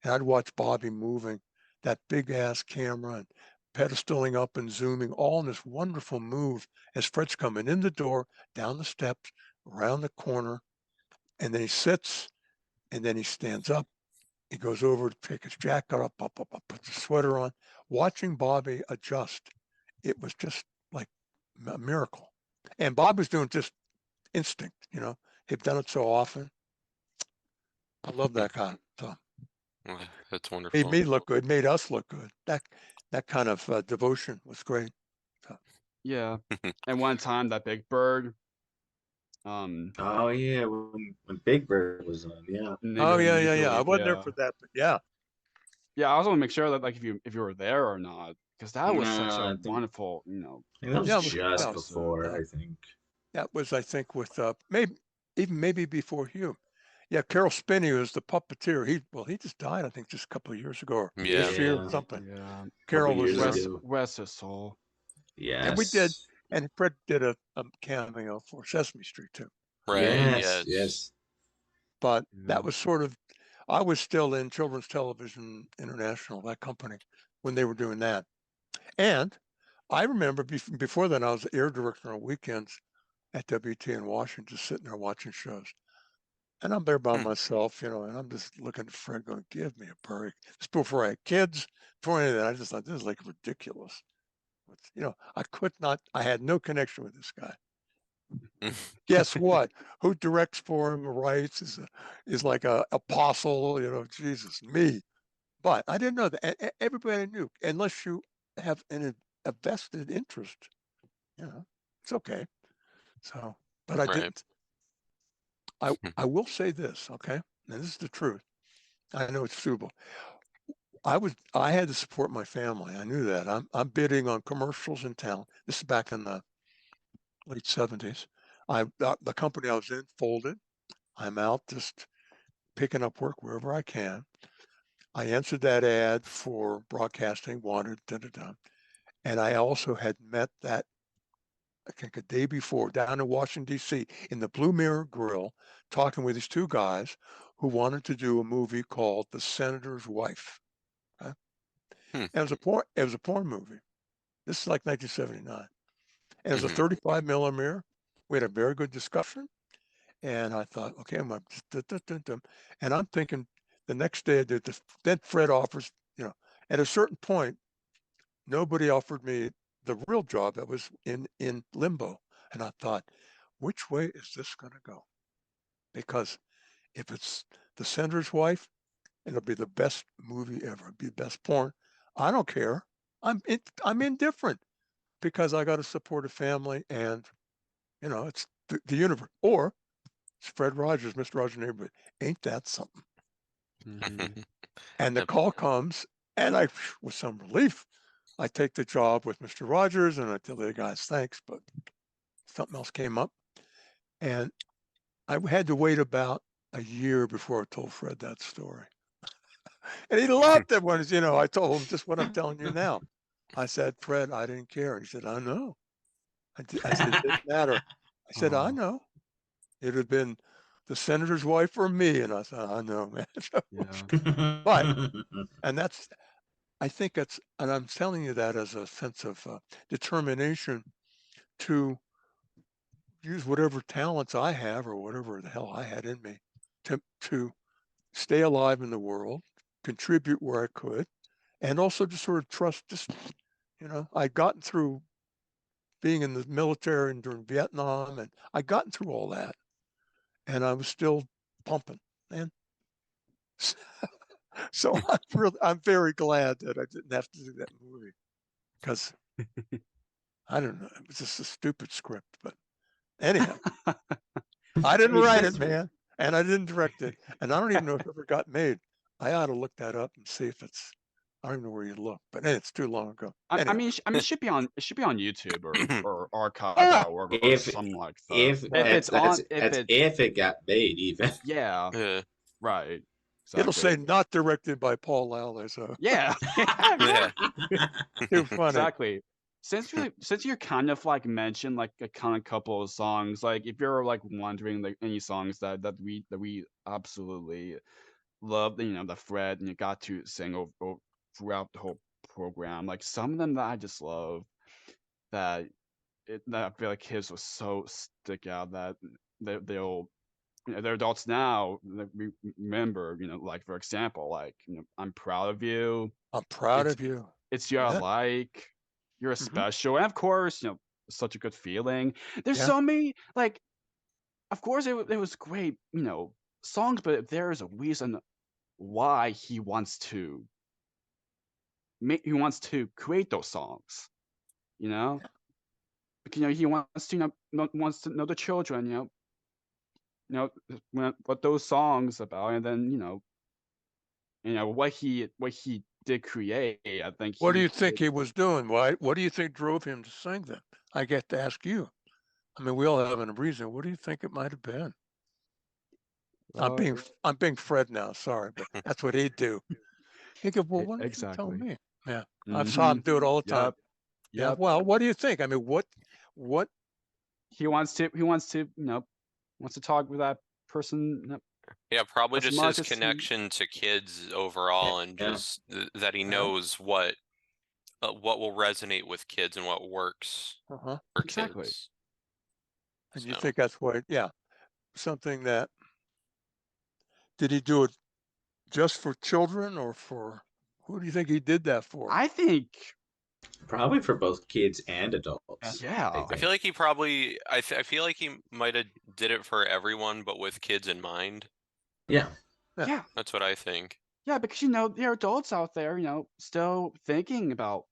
And I'd watch Bobby moving that big ass camera and pedestaling up and zooming all in this wonderful move as Fred's coming in the door, down the steps, around the corner. And then he sits and then he stands up. He goes over to pick his jacket up, puts a sweater on. Watching Bobby adjust, it was just like a miracle. And Bob was doing just instinct, He'd done it so often. I love that guy. So That's made wonderful. me look good, made us look good. That kind of devotion was great. So, Yeah. And one time that Big Bird, Oh yeah, when Big Bird was on, yeah. oh yeah, yeah, yeah. I neighborhood, wasn't there yeah. for that, but yeah, Yeah, I also want to make sure that like if you were there or not, because that was such No, a I think wonderful, that was yeah, just yeah. before, Uh, I think. that was, I think, with maybe before Hugh. Yeah, Carol Spinney was the puppeteer. He just died, I think, just a couple of years ago, or Yeah. this year or Yeah, something. Yeah. couple Carol was years there, ago. West his soul. and we did, Yes. and Fred did a cameo for Sesame Street too. Right. Yes, Yes. yes. But Yeah. that was sort of, I was still in Children's Television International, that company, when they were doing that. And I remember before then, I was air director on weekends at WT in Washington, just sitting there watching shows. And I'm there by myself, and I'm just looking at Fred going, give me a break. This before I had kids, before any of that, I just thought, this is like ridiculous. I had no connection with this guy. Guess what? Who directs for him, writes, is like a apostle, Jesus, me. But I didn't know that. Everybody knew, unless you have a vested interest, it's okay. So, but I didn't. I will say this, okay? And this is the truth. I know it's suitable. I had to support my family. I knew that. I'm bidding on commercials in town. This is back in the late 70s. The company I was in folded. I'm out just picking up work wherever I can. I answered that ad for broadcasting, wanted, and I also had met that, I think a day before, down in Washington, D.C., in the Blue Mirror Grill, talking with these two guys who wanted to do a movie called The Senator's Wife. Okay? And it was a porn movie. This is like 1979. And it was a 35 millimeter. We had a very good discussion. And I thought, okay, and I'm thinking the next day, then Fred offers, at a certain point, nobody offered me the real job that was in limbo. And I thought, which way is this going to go? Because if it's The Senator's Wife, it'll be the best movie ever. It'll be the best porn. I don't care. I'm indifferent because I got to support a family, and it's the universe. Or it's Fred Rogers, Mr. Rogers' Neighborhood. Ain't that something? And the call comes, and I, with some relief, I take the job with Mr. Rogers, and I tell the guys thanks, but something else came up, and I had to wait about a year before I told Fred that story. And he loved it when, I told him just what I'm telling you now. I said, Fred, I didn't care. He said, I know. I said, it didn't matter. I said, I know. It had been The Senator's Wife or me. And I said, I know, man. But, and I think and I'm telling you that as a sense of determination to use whatever talents I have or whatever the hell I had in me to stay alive in the world, contribute where I could, and also just sort of trust, I'd gotten through being in the military and during Vietnam, and I'd gotten through all that, and I was still pumping, man. So I'm very glad that I didn't have to do that movie, because I don't know, it was just a stupid script, but anyhow, I didn't write it, man, and I didn't direct it, and I don't even know if it ever got made. I ought to look that up and see if it's. I don't even know where you look, but it's too long ago. I mean, it should be on YouTube or archive.org or something like that. If it got made, even. Yeah. Right. Exactly. It'll say not directed by Paul Lally. So yeah. Too funny. Exactly. Since you're kind of like mentioned like a kind of couple of songs, like if you're like wondering like any songs that we absolutely love, the Fred and you got to sing throughout the whole program, like some of them that I just love, that I feel like his was so stick out that they'll they're adults now that we remember, like for example, like I'm proud of you. I'm proud of you. It's your like. You're special, and of course, such a good feeling. There's so many, like, of course, it was great, songs, but there is a reason why he wants to create those songs, he wants to know the children, what those songs about, and then what he did create. I think. What do you think he was doing? What do you think drove him to sing them? I get to ask you. I mean, we all have a reason. What do you think it might have been? I'm being Fred now. Sorry, but that's what he'd do. He'd go, well, why don't you tell me? Yeah, I saw him do it all the time. Yeah. Well, what do you think? I mean, what he wants to talk with that person. Yeah, probably just his connection to kids overall, and just that he knows what what will resonate with kids and what works Uh-huh. for Exactly. kids. And you So. think that's why, yeah, something that, did he do it just for children or for, who do you think he did that for? I think, Probably for both kids and adults. yeah. I I think. feel like he probably I feel like he might have did it for everyone, but with kids in mind. Yeah. Yeah. That's what I think. Yeah, because there are adults out there, still thinking about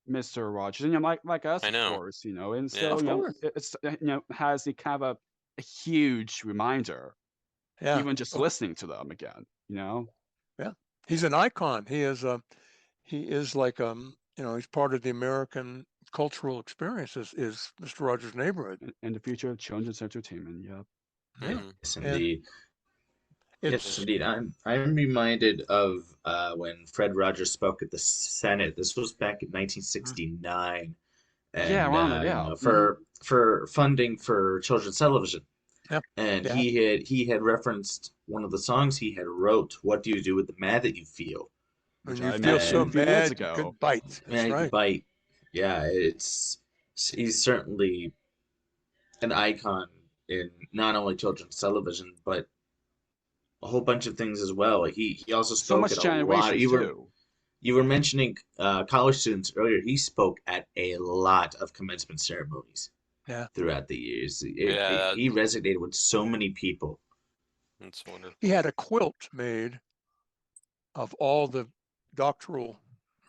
Mr. Rogers, and like us, I of know. course, and Yeah. so Of course. it's has a kind of a huge reminder, Yeah. even just listening to them again. Yeah. He's an icon. He is like he's part of the American cultural experience is Mr. Rogers' Neighborhood. In the future of children's entertainment. Yeah. Yeah. Mhm. Yes, And indeed. Yes, it's indeed. I'm reminded of when Fred Rogers spoke at the Senate. This was back in 1969, Yeah, and around there. Yeah. for funding for children's television. yeah. And Yeah. he had referenced one of the songs he had wrote. What do you do with the mad that you feel? When Which you I feel so mentioned a few minutes mad you ago. could bite. That's Man, right. bite. Yeah, he's certainly an icon in not only children's television but a whole bunch of things as well. He also So spoke much at a lot. generations too. You were mentioning college students earlier. He spoke at a lot of commencement ceremonies Yeah. throughout the years. Yeah, He resonated with so many people. that's wonderful. He had a quilt made of all the doctoral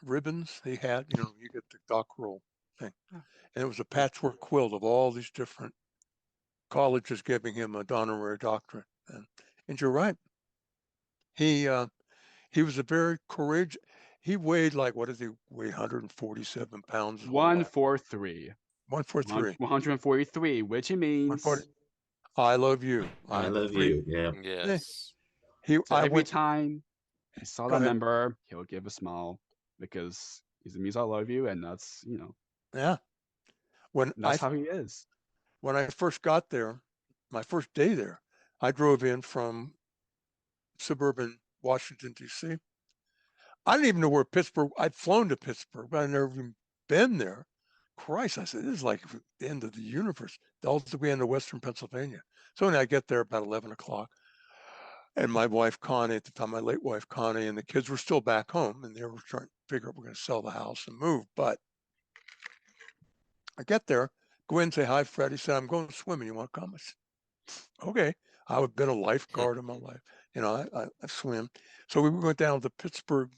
ribbons he had. You get the doctoral thing. And it was a patchwork quilt of all these different colleges giving him an honorary doctorate. And you're right. He was a very courageous. He weighed like, what does he weigh? 147 pounds. His whole life. 143. 143. 143, which it means 140. I love you. I love you. Yeah. Yes. so I every went. time he saw Go that ahead. member, he'll give a smile because it means I love you, and that's Yeah. that's how he is. When I first got there, my first day there, I drove in from suburban Washington, D.C. I didn't even know where Pittsburgh. I'd flown to Pittsburgh, but I'd never even been there. Christ, I said, this is like the end of the universe. All the way into Western Pennsylvania. So when I get there about 11 o'clock, and my wife Connie at the time, my late wife Connie, and the kids were still back home, and they were trying to figure out we're going to sell the house and move. But I get there, go in and say hi, Fred. He said, I'm going swimming. You want to come? I said, okay. I've been a lifeguard in my life. I swim. So we went down to the Pittsburgh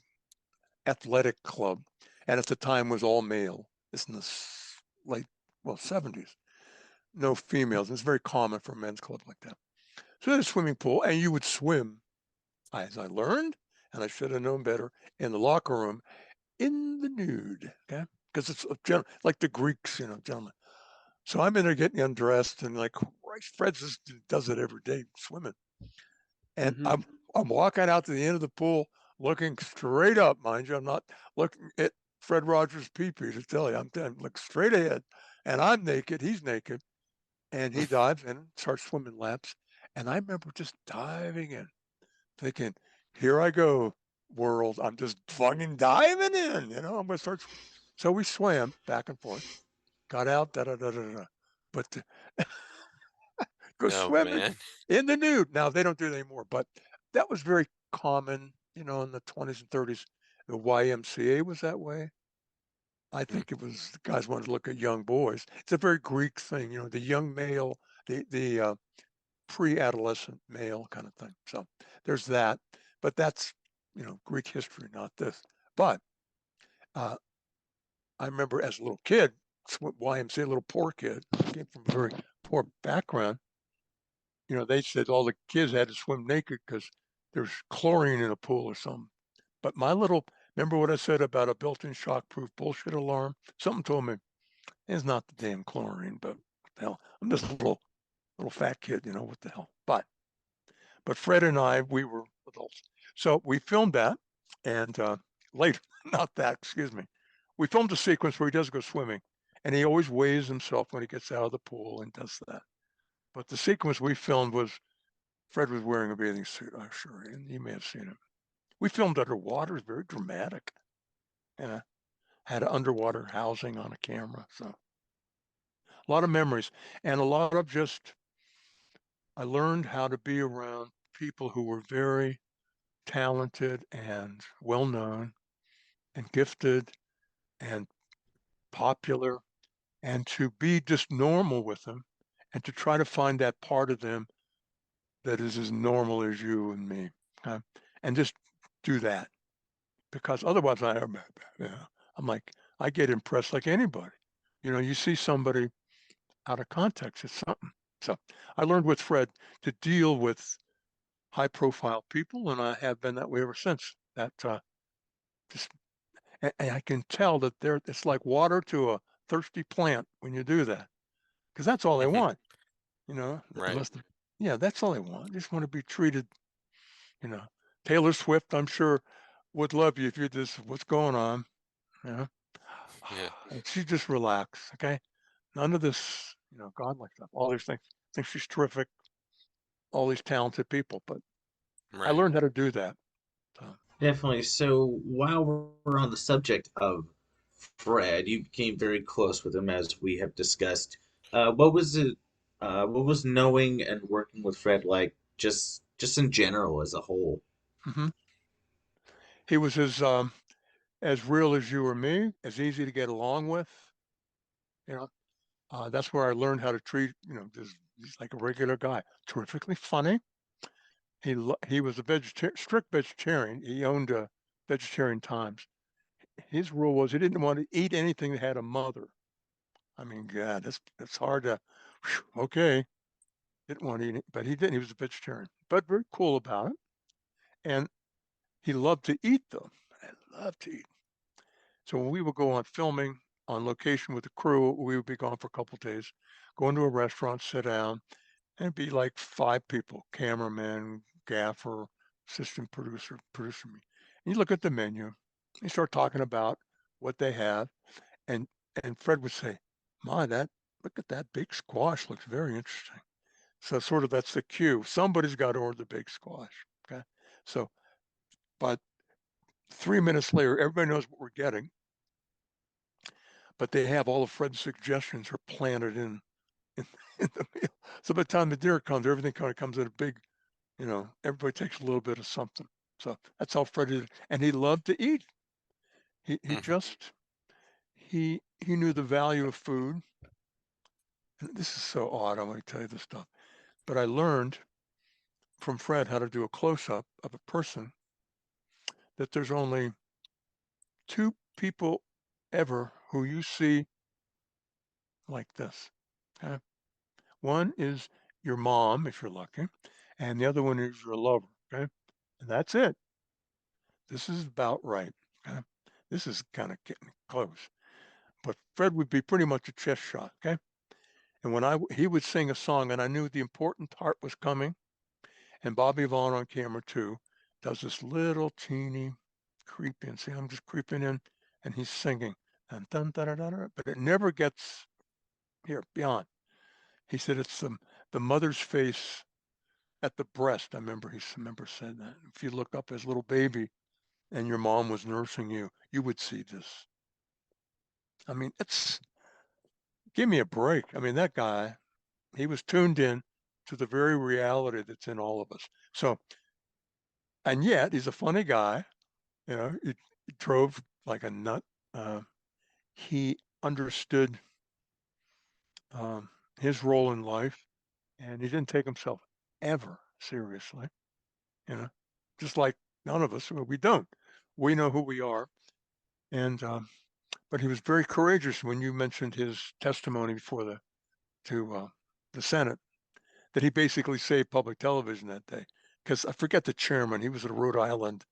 Athletic Club, and at the time was all male. It's in the late 70s. No females. It's very common for a men's club like that. So there's a swimming pool, and you would swim, as I learned, and I should have known better, in the locker room in the nude, okay? Because it's like the Greeks, gentlemen. So I'm in there getting undressed, and like, Christ, Fred just does it every day, swimming. And I'm walking out to the end of the pool, looking straight up, mind you. I'm not looking at Fred Rogers' pee-pee to tell you. I'm looking straight ahead, and I'm naked. He's naked, and he dives in and starts swimming laps. And I remember just diving in, thinking, "Here I go, world. I'm just fucking diving in. I'm gonna start." So we swam back and forth, got out, da da da da da. But go Oh swimming man. in the nude. Now they don't do it anymore, but that was very common, in the 20s and 30s. The YMCA was that way. I think it was the guys wanted to look at young boys. It's a very Greek thing, the young male, the pre-adolescent male kind of thing. So there's that, but that's Greek history, not this. But I remember as a little kid, YMCA, little poor kid, came from a very poor background. They said all the kids had to swim naked because there's chlorine in a pool or something. But remember what I said about a built-in shock-proof bullshit alarm? Something told me it's not the damn chlorine, but what the hell? I'm just a little fat kid, what the hell? But Fred and I, we were adults. So we filmed that, and later, not that, excuse me. We filmed a sequence where he does go swimming, and he always weighs himself when he gets out of the pool and does that. But the sequence we filmed was Fred was wearing a bathing suit, I'm sure, and you may have seen him. We filmed underwater. It's very dramatic. had an underwater housing on a camera. So a lot of memories and a lot of just, I learned how to be around people who were very talented and well known and gifted and popular, and to be just normal with them and to try to find that part of them that is as normal as you and me. And just do that, because otherwise I'm like, I get impressed like anybody. You see somebody out of context, it's something. So I learned with Fred to deal with high profile people, and I have been that way ever since. That just, and I can tell that it's like water to a thirsty plant when you do that, because that's all they Mhm. want, Right. unless, yeah, that's all they want. They just want to be treated, you know. Taylor Swift, I'm sure, would love you if you just, what's going on, you know. Yeah. And she just relax, okay? None of this, godlike stuff. All these things. I think she's terrific. All these talented people, but I Right. learned how to do that. So, Definitely. So while we're on the subject of Fred, you became very close with him, as we have discussed. What was it? What was knowing and working with Fred like, just in general as a whole? mhm. He was as real as you or me, as easy to get along with. You know, that's where I learned how to treat. Just he's like a regular guy. Terrifically funny. He was a strict vegetarian. He owned a Vegetarian Times. His rule was he didn't want to eat anything that had a mother. I mean, God, that's hard to. Okay, didn't want to eat it, but he didn't. He was a vegetarian, but very cool about it. And he loved to eat, though. I loved to eat. So when we would go on filming on location with the crew, we would be gone for a couple of days, go into a restaurant, sit down, and it'd be like 5 people: cameraman, gaffer, assistant producer, producer me. And you look at the menu, you start talking about what they have, and Fred would say, "My, that look at that big squash, looks very interesting." So sort of that's the cue. Somebody's got to order the big squash. Okay. So, but 3 minutes later, everybody knows what we're getting, but they have all of Fred's suggestions are planted in, in the meal. So by the time the dinner comes, everything kind of comes in a big, everybody takes a little bit of something. So that's how Fred did it. And he loved to eat. He Mhm. just he knew the value of food. And this is so odd. I'm going to tell you this stuff, but I learned from Fred how to do a close up of a person, that there's only 2 people ever who you see like this. Okay? One is your mom, if you're lucky, and the other one is your lover. Okay, and that's it. This is about right. Okay, this is kind of getting close. But Fred would be pretty much a chest shot. Okay, and when he would sing a song, and I knew the important part was coming, and Bobby Vaughn on camera too does this little teeny creep in. See, I'm just creeping in, and he's singing, and dun, dun, dun, dun, dun, but it never gets here beyond. He said it's the mother's face at the breast. I remember said that. If you look up as a little baby and your mom was nursing you, you would see this. I mean, give me a break. I mean, that guy, he was tuned in to the very reality that's in all of us. So, and yet he's a funny guy. He drove like a nut. Uh, he understood um, his role in life, and he didn't take himself ever seriously. You know, just like none of us. We don't. We know who we are, and but he was very courageous when you mentioned his testimony before the Senate, that he basically saved public television that day. Because I forget the chairman. He was a Rhode Island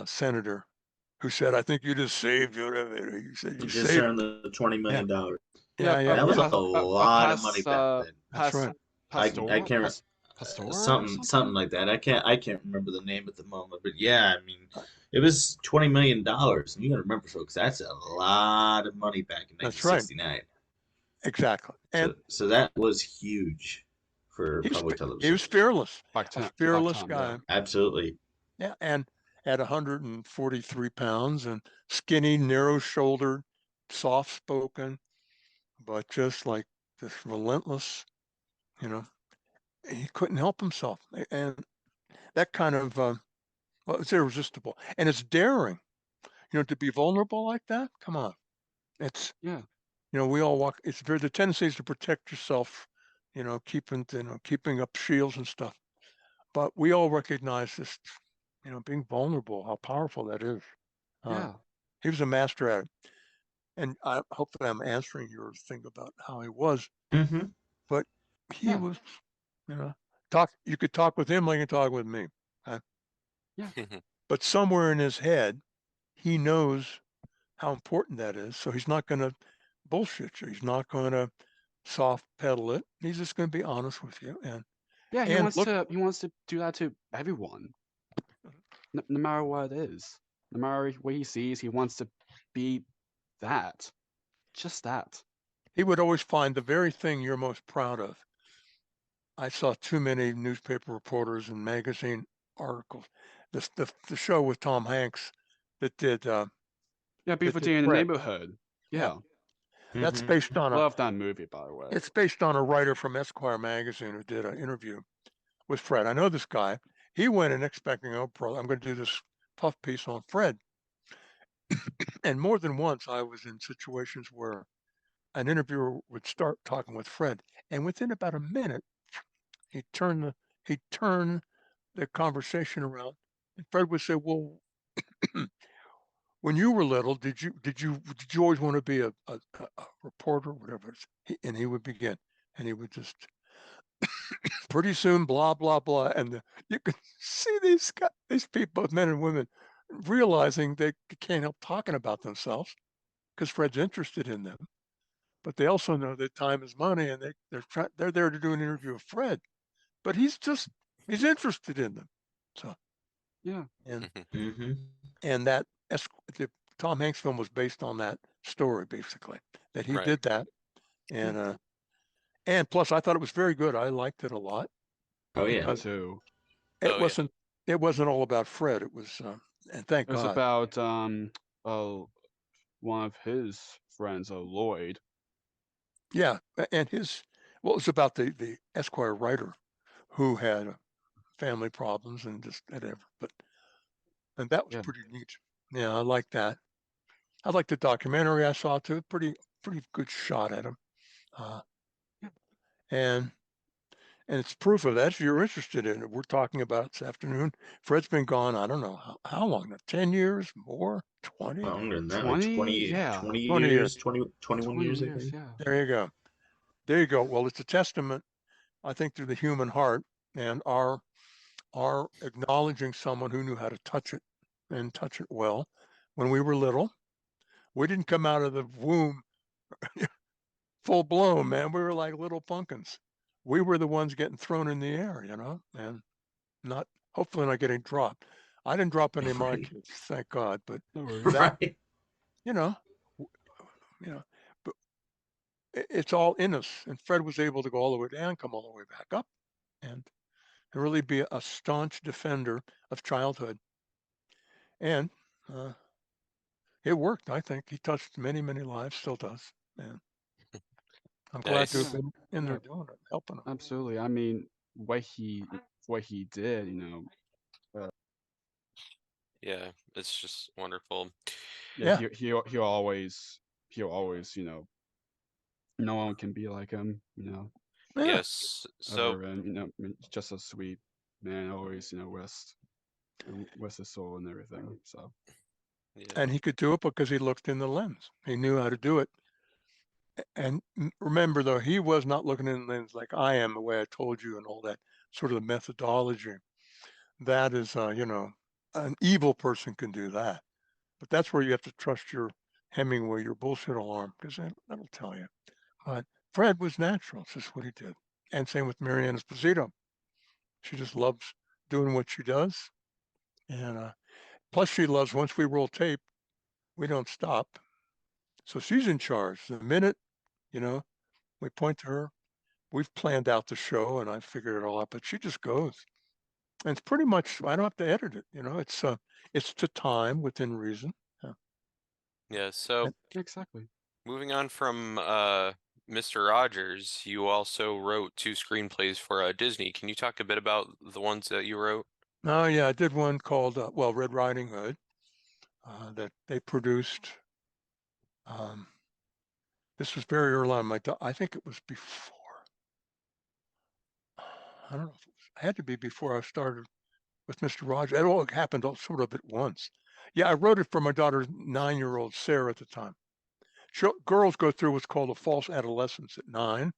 senator who said, "I think you just saved whatever." He said, He "You just saved." earned the $20 Yeah, million. yeah, Yeah, yeah, That was yeah. a lot of money back then. That's right. I Pastor, can't Pastor or something something. like that. I can't remember the name at the moment, but yeah, I mean, it was $20 million, and you got to remember, folks, that's a lot of money back in That's right. 1969. Exactly. And So that was huge for he was public he television. was fearless, Back a time, back fearless time, yeah. guy. Absolutely. Yeah, at 143 pounds and skinny, narrow-shouldered, soft-spoken, but just like this relentless, he couldn't help himself. And that kind of, well, it's irresistible. And it's daring, to be vulnerable like that. Come on. It's, Yeah. we all walk, the tendency is to protect yourself, keeping up shields and stuff. But we all recognize this, being vulnerable, how powerful that is. Yeah. He was a master at it. And hopefully I'm answering your thing about how he was. Mm-hmm. But he Yeah. was, you could talk with him like you talk with me. Yeah. But somewhere in his head, he knows how important that is. So he's not going to bullshit you. He's not going to soft pedal it. He's just going to be honest with you. Yeah, he And wants look, to do that to everyone, no matter what it is, no matter what he sees. He wants to be that, just that. he would always find the very thing you're most proud of. I saw too many newspaper reporters and magazine articles. The show with Tom Hanks that did Yeah, that Beautiful did Day in the Fred. Neighborhood. Yeah. Yeah, That's Mm-hmm. based on love that movie, by the way. it's based on a writer from Esquire magazine who did an interview with Fred. I know this guy. He went in expecting, oh, brother, I'm going to do this puff piece on Fred. And more than once, I was in situations where an interviewer would start talking with Fred, and within about a minute, he'd turn the conversation around, and Fred would say, "Well, when you were little, did you always want to be a reporter, whatever?" And he would begin, and he would just pretty soon, blah blah blah, and you could see these people, both men and women, realizing they can't help talking about themselves because Fred's interested in them, but they also know that time is money, and they're there to do an interview with Fred, but he's interested in them, so Yeah, and Mm-hmm. and that the Tom Hanks film was based on that story, basically, that he Right. did that, and plus I thought it was very good. I liked it a lot Oh yeah. me because too. it Oh, yeah. wasn't all about Fred. It was, and thank It was God. about one of his friends, Lloyd. Yeah, and it was about the Esquire writer who had family problems and just whatever. And that was Yeah, pretty neat. Yeah, I like that. I like the documentary I saw too. Pretty good shot at him. Uh, yeah, and it's proof of that. If you're interested in it, we're talking about it this afternoon. Fred's been gone, I don't know how long now, 10 years, more, 20, Longer than that, like 20. Yeah, 20 years. 21 20 years, I years. think. Yeah, There you go. There you go. Well, it's a testament, I think, to the human heart and our acknowledging someone who knew how to touch it and touch it well. When we were little, we didn't come out of the womb full blown, man. We were like little pumpkins. We were the ones getting thrown in the air, and not hopefully not getting dropped. I didn't drop any of my Right. kids, thank God. But no worries. that, Right. you know, but it's all in us. And Fred was able to go all the way down, come all the way back up, and really be a staunch defender of childhood. And it worked. I think he touched many, many lives, still does. And I'm glad to have Nice. Yeah, been in there yeah, doing it, helping him. absolutely. I mean, what he did, Yeah, it's just wonderful. yeah, Yeah. he'll always, no one can be like him, Yeah. Yes. So, ever, and I mean, just a sweet man, always, rest his soul and everything. So yeah. And he could do it because he looked in the lens. He knew how to do it. And remember, though, he was not looking in the lens like I am, the way I told you, and all that sort of methodology. That is, an evil person can do that. But that's where you have to trust your Hemingway, your bullshit alarm, because that'll tell you. But Fred was natural. It's just what he did. And same with Marianne Esposito. She just loves doing what she does. And plus, she loves, once we roll tape, we don't stop. So she's in charge. The minute, we point to her, we've planned out the show and I figured it all out, but she just goes. And it's pretty much, I don't have to edit it, it's to time within reason. Yeah, so And- Exactly. moving on from Mr. Rogers, you also wrote 2 screenplays for Disney. Can you talk a bit about the ones that you wrote? Oh yeah, I did one called, Red Riding Hood, that they produced. This was very early on. I think it was before. I don't know if it was, it had to be before I started with Mr. Rogers. It all happened all sort of at once. Yeah, I wrote it for my daughter's 9-year-old Sarah at the time. Girls go through what's called a false adolescence at 9,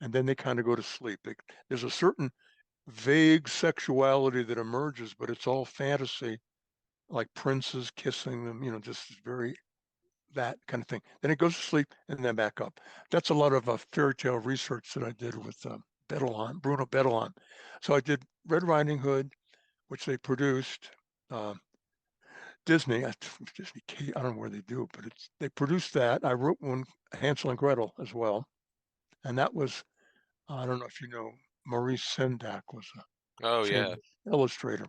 and then they kind of go to sleep. There's a certain vague sexuality that emerges, but it's all fantasy, like princes kissing them, just very that kind of thing. Then it goes to sleep and then back up. That's a lot of fairy tale research that I did with Bruno Bettelon. So I did Red Riding Hood, which they produced. Uh, Disney, Disney, I don't know where they do it, but they produced that. I wrote one, Hansel and Gretel, as well, and that was, I don't know if you know, Maurice Sendak was a Oh yeah. famous illustrator.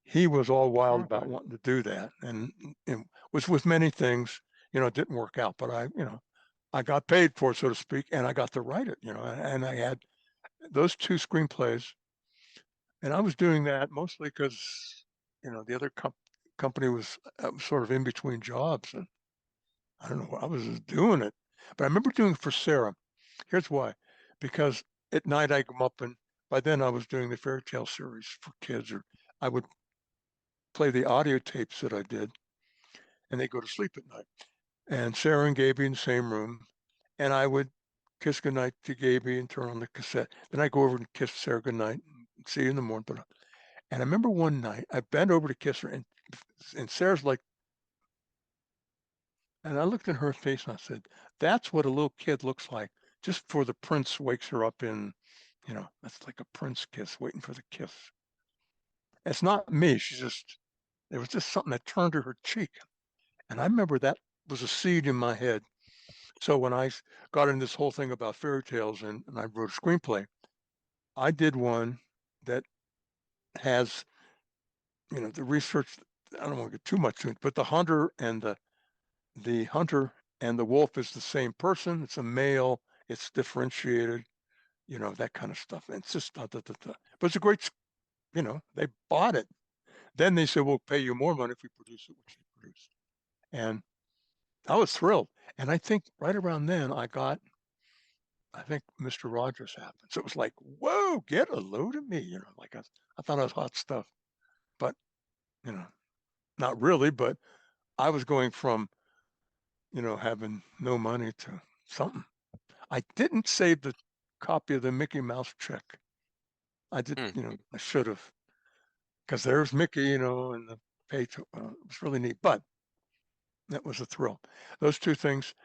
He was all wild about Okay. wanting to do that, and it was with many things, it didn't work out, but I got paid for it, so to speak, and I got to write it, and I had those 2 screenplays, and I was doing that mostly because, the other company was sort of in between jobs, and I don't know, I was just doing it. But I remember doing it for Sarah. Here's why. Because at night I come up, and by then I was doing the fairy tale series for kids, or I would play the audio tapes that I did, and they go to sleep at night. And Sarah and Gaby in the same room, and I would kiss goodnight to Gaby and turn on the cassette. Then I go over and kiss Sarah goodnight and see you in the morning. And I remember one night I bent over to kiss her, and Sarah's like, and I looked in her face and I said, "That's what a little kid looks like, just before the prince wakes her up in, that's like a prince kiss, waiting for the kiss." It's not me. There was just something that turned to her cheek. And I remember that was a seed in my head. So when I got into this whole thing about fairy tales, and I wrote a screenplay, I did one that has, the research. I don't want to get too much into it, but the hunter and the wolf is the same person. It's a male. It's differentiated. That kind of stuff. And it's just But it's a great. They bought it. Then they said, "We'll pay you more money if we produce it," which they produced. And I was thrilled. And I think right around then I think Mr. Rogers happened. So it was like, whoa, get a load of me. Like I thought I was hot stuff. But, you know, not really, but I was going from, having no money to something. I didn't save the copy of the Mickey Mouse check. I did, Hmm. I should have, because there's Mickey, and the page. It was really neat. But that was a thrill. Those 2 things.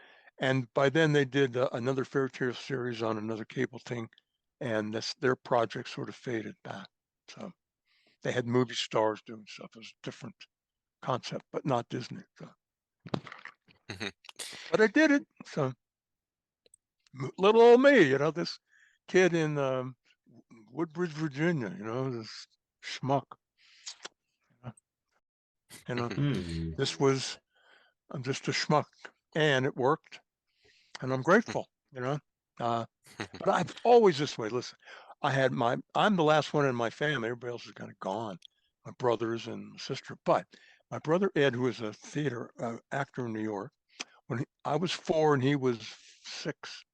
And by then they did another fairy tale series on another cable thing, and their project sort of faded back. So they had movie stars doing stuff. It was a different concept, but not Disney. So. But I did it. So little old me, this kid in Woodbridge, Virginia, this schmuck. You know, Hmm. this was I'm just a schmuck, and it worked, and I'm grateful. Uh, But I've always this way. Listen, I'm the last one in my family. Everybody else is kind of gone. My brothers and my sister. But my brother Ed, who is a theater actor in New York, when I was 4 and he was 6,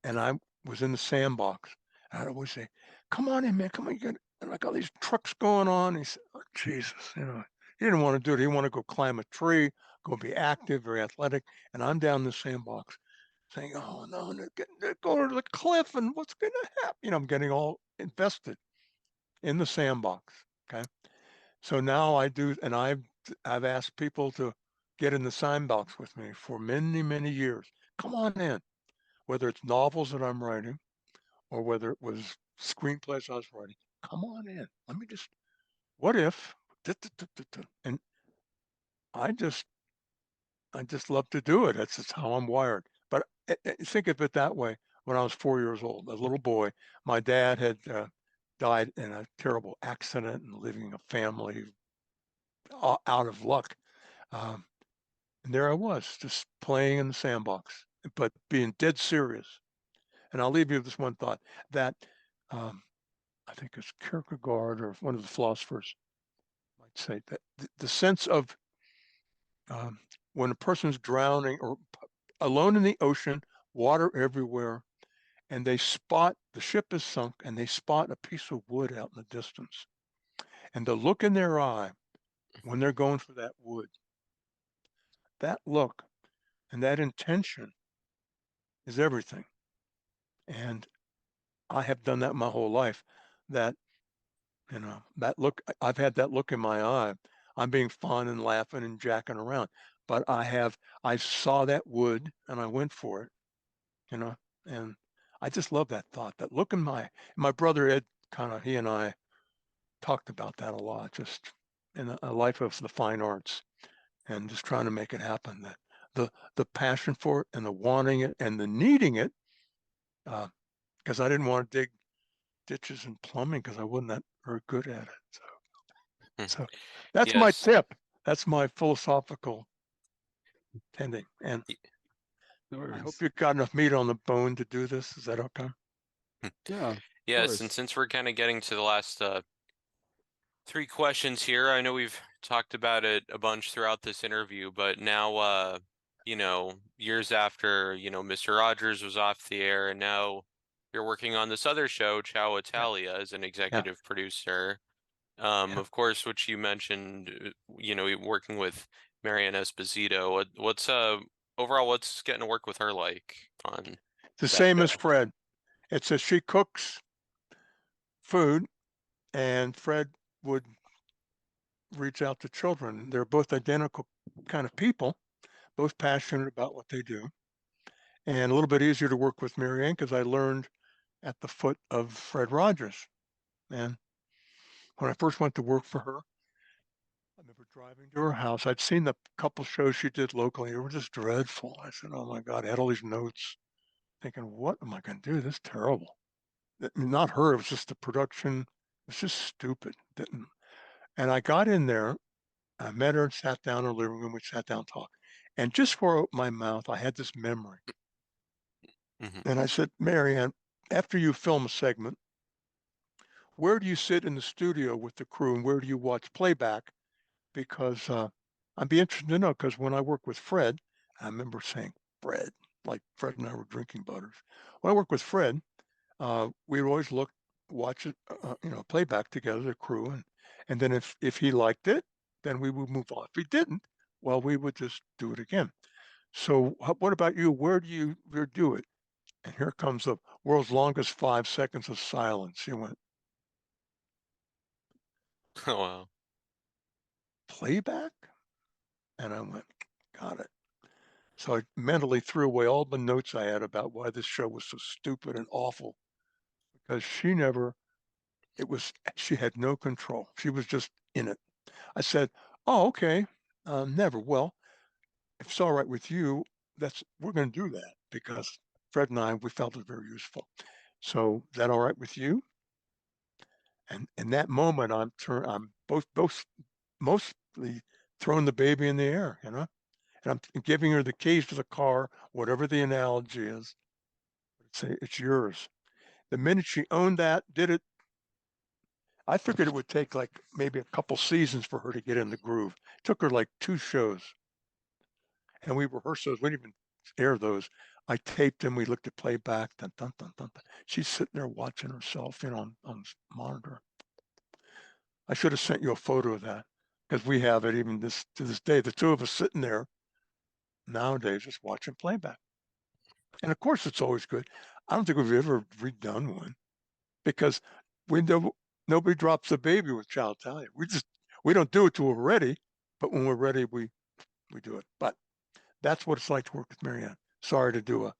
and I was in the sandbox, I'd always say, "Come on in, man. Come on, you got like all these trucks going on." He said, "Oh, Jesus, he didn't want to do it. He wanted to go climb a tree, go be active, very athletic." And I'm down in the sandbox saying, "Oh no, they're going to the cliff, and what's going to happen?" I'm getting all invested in the sandbox. Okay, so now I do, and I've asked people to get in the sandbox with me for many, many years. Come on in, whether it's novels that I'm writing or whether it was screenplays I was writing. Come on in. Let me just. What if? And I just I just love to do it. That's just how I'm wired. But think of it that way. When I was 4 years old, a little boy, my dad had died in a terrible accident and leaving a family out of luck. And there I was, just playing in the sandbox, but being dead serious. And I'll leave you with this one thought that I think it's Kierkegaard or one of the philosophers might say that the sense of when a person's drowning or alone in the ocean, water everywhere, and the ship is sunk, and they spot a piece of wood out in the distance. And the look in their eye when they're going for that wood, that look and that intention is everything. And I have done that my whole life. That, that look, I've had that look in my eye. I'm being fun and laughing and jacking around. But I saw that wood and I went for it, and I just love that thought, that look in my brother Ed, he and I talked about that a lot, just in a life of the fine arts and just trying to make it happen. That the passion for it and the wanting it and the needing it, because I didn't want to dig ditches and plumbing because I wasn't that very good at it. So that's my tip. That's my philosophical tending. And I hope you've got enough meat on the bone to do this. Is that okay? Yeah. Yes, and since we're kind of getting to the last 3 questions here, I know we've talked about it a bunch throughout this interview, but now, years after, Mr. Rogers was off the air, and now you're working on this other show, Ciao Italia, as an executive producer. Of course, which you mentioned, working with Marianne Esposito. What's overall, what's getting to work with her like on the same as Fred? It says she cooks food, and Fred would reach out to children. They're both identical kind of people, both passionate about what they do, and a little bit easier to work with Marianne because I learned at the foot of Fred Rogers. And when I first went to work for her, I remember driving to her house. I'd seen the couple shows she did locally. They were just dreadful. I said, oh my God, I had all these notes thinking, what am I going to do? This is terrible. I mean, not her, it was just the production. It was just stupid. And I got in there, I met her and sat down in her living room. We sat down and talked. And just before I opened my mouth, I had this memory. And I said, Marianne, after you film a segment, where do you sit in the studio with the crew and where do you watch playback? Because I'd be interested to know, because when I worked with Fred, I remember saying, Fred, like Fred and I were drinking butters. When I worked with Fred, we'd always watch it, playback together, the crew. And then if he liked it, then we would move on. If he didn't, well, we would just do it again. So what about you? Where do you do it? And here comes the world's longest 5 seconds of silence. He went, Oh, wow. Playback? And I went, got it. So I mentally threw away all the notes I had about why this show was so stupid and awful, because she had no control. She was just in it. I said, oh, okay, never. Well, if it's all right with you, we're going to do that because Fred and I, we felt it very useful. So is that all right with you? And in that moment, I'm both mostly throwing the baby in the air, and I'm giving her the keys to the car, whatever the analogy is. It's yours. The minute she owned that, did it, I figured it would take like maybe a couple seasons for her to get in the groove. It took her like 2 shows. And we rehearsed those. We didn't even air those. I taped them. We looked at playback. Dun, dun, dun, dun, dun. She's sitting there watching herself, on the monitor. I should have sent you a photo of that because we have it even to this day. The 2 of us sitting there nowadays just watching playback. And of course, it's always good. I don't think we've ever redone one because nobody drops the baby with Ciao Italia. We don't do it till we're ready, but when we're ready, we do it. But that's what it's like to work with Marianne. Sorry to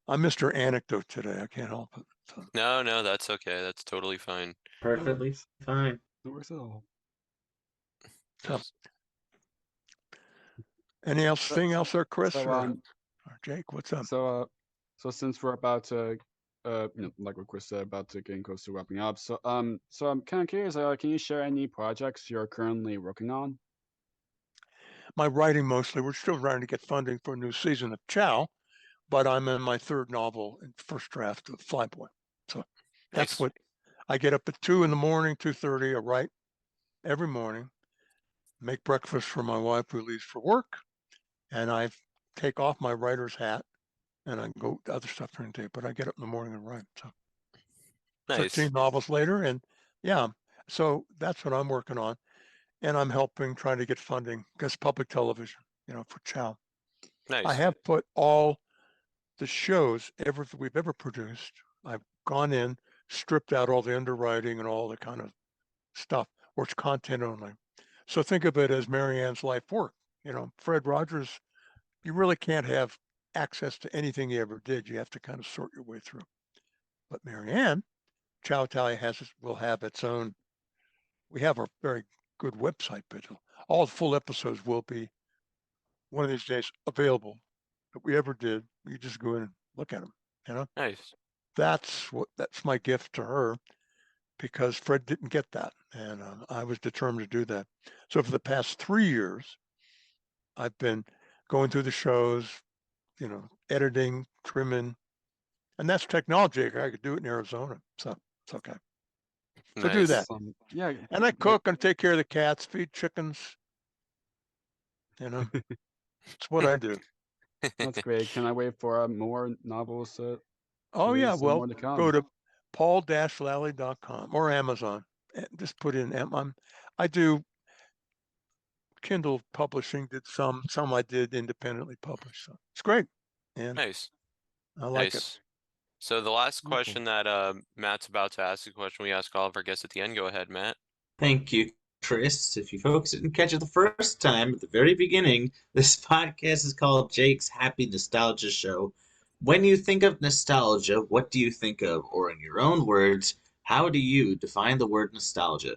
I missed her anecdote today. I can't help it. So. No, that's okay. That's totally fine. Perfectly fine. No worries at all. Yes. Anything else there, Chris So, or Jake? What's up? So since we're about to like what Chris said about getting close to wrapping up. So I'm kind of curious. Can you share any projects you're currently working on? My writing mostly. We're still trying to get funding for a new season of Ciao, but I'm in my third novel and first draft of Flyboy. So that's Nice. what I get up at 2 in the morning, 2:30. I write every morning, make breakfast for my wife who leaves for work, and I take off my writer's hat and I go to other stuff during the day. But I get up in the morning and write. So Nice. 13 novels later, and yeah, so that's what I'm working on, and I'm helping trying to get funding because public television, for Ciao. I Nice. have put all the shows we've ever produced. I've gone in, stripped out all the underwriting and all the kind of stuff, or it's content only. So think of it as Marianne's life work. Fred Rogers, you really can't have access to anything he ever did. You have to kind of sort your way through. But Marianne, Ciao Italia will have its own. We have a very good website, but all the full episodes will be one of these days available that we ever did. You just go in and look at them. Nice. That's my gift to her, because Fred didn't get that, and I was determined to do that. So for the past 3 years, I've been going through the shows, editing, trimming, and that's technology. I could do it in Arizona, so it's okay. So do that. Yeah. And I cook and take care of the cats, feed chickens. It's what I do. That's great. Can I wait for more novels? Oh yeah, release and well, more to come? go to paul-lally.com or Amazon. Just put in I do Kindle publishing, did some I did independently publish. So it's great. And Nice. I like it. Nice. So the last Wonderful. question that Matt's about to ask, the question we ask all of our guests at the end. Go ahead, Matt. Thank you, Chris. If you folks didn't catch it the first time at the very beginning, this podcast is called Jake's Happy Nostalgia Show. When you think of nostalgia, what do you think of? Or in your own words, how do you define the word nostalgia?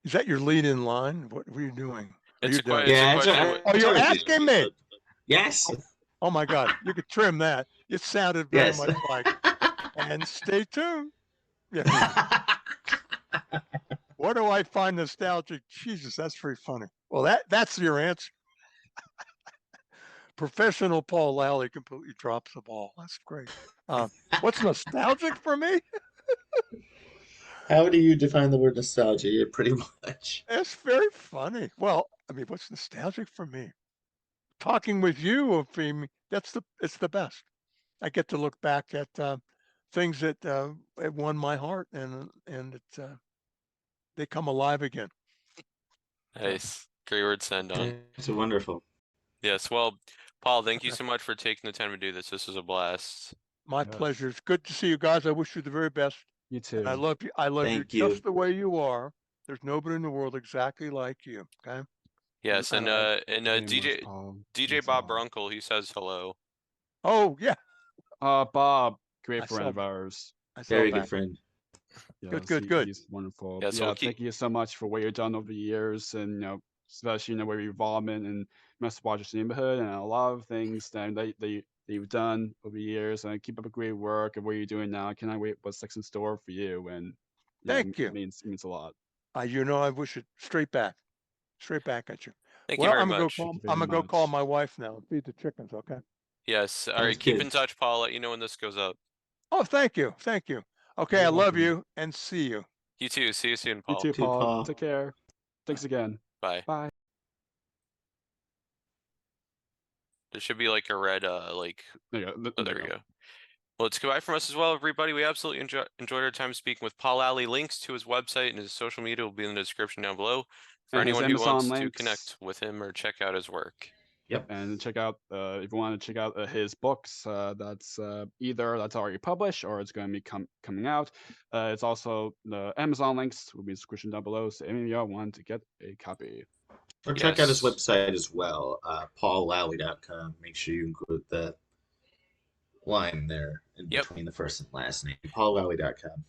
Is that your lead in line? What were you doing? It's a done? Yeah, question. Oh, you're asking me? Yes. Oh my God, you could trim that. It sounded very much like, and stay tuned. Yeah. What do I find nostalgic? Jesus, that's very funny. Well, that's your answer. Professional Paul Lally completely drops the ball. That's great. What's nostalgic for me? How do you define the word nostalgia? Yeah, pretty much. It's very funny. Well, I mean, what's nostalgic for me? Talking with you, it's the best. I get to look back at things that have won my heart, and they come alive again. Nice. Great word to end on. It's wonderful. Yes. Well, Paul, thank you so much for taking the time to do this. This was a blast. My pleasure. It's good to see you guys. I wish you the very best. You too. And I love you. I love Thank you you. just the way you are. There's nobody in the world exactly like you. Okay. Yes, and Very DJ much, Paul. DJ Thanks a Bob lot. Brunkle, he says hello. Oh yeah. Bob, great I friend saw of that. ours. I saw Very that. good friend. Yes, Good. He's wonderful. Yeah, so we'll keep- thank you so much for what you've done over the years, and especially with your involvement in Mr. Rogers' Neighborhood and a lot of things that you've done over the years. And keep up the great work of what you're doing now. Can I wait what's next in store for you? And Thank you. It means a lot. I wish it straight back at you. Thank Well, you very I'm much. gonna go call my wife now and feed the chickens. Okay. Yes. All right. Sounds Keep good. in touch, Paul. I'll let you know when this goes up. Oh, thank you. Okay, You're I love welcome. you and see you. You too. See you soon, You Paul. too, Too, Paul. Paul. Take care. Thanks again. Bye. Bye. There should be like a red There you go. Oh, there we go. Well, it's goodbye from us as well, everybody. We absolutely enjoyed our time speaking with Paul Lally. Links to his website and his social media will be in the description down below for And his anyone who wants Amazon to links. connect with him or check out his work. Yep. And check out if you want to check out his books. That's either that's already published or it's going to be coming out. It's also the Amazon links will be in the description down below. So any of y'all want to get a copy. Or check out his Yes. website as well, paullally.com. Make sure you include that line there in Yep. between the first and last name, paullally.com.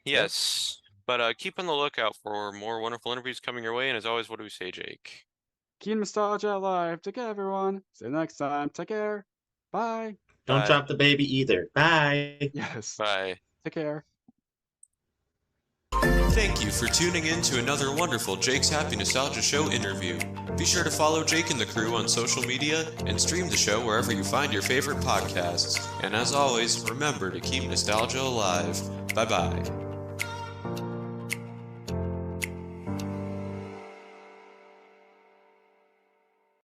Yes. But keep on the lookout for more wonderful interviews coming your way. And as always, what do we say, Jake? Keep nostalgia alive. Take care, everyone. See you next time. Take care. Bye. Don't Bye. drop the baby either. Bye. Yes. Bye. Take care. Thank you for tuning in to another wonderful Jake's Happy Nostalgia Show interview. Be sure to follow Jake and the crew on social media and stream the show wherever you find your favorite podcasts. And as always, remember to keep nostalgia alive. Bye-bye.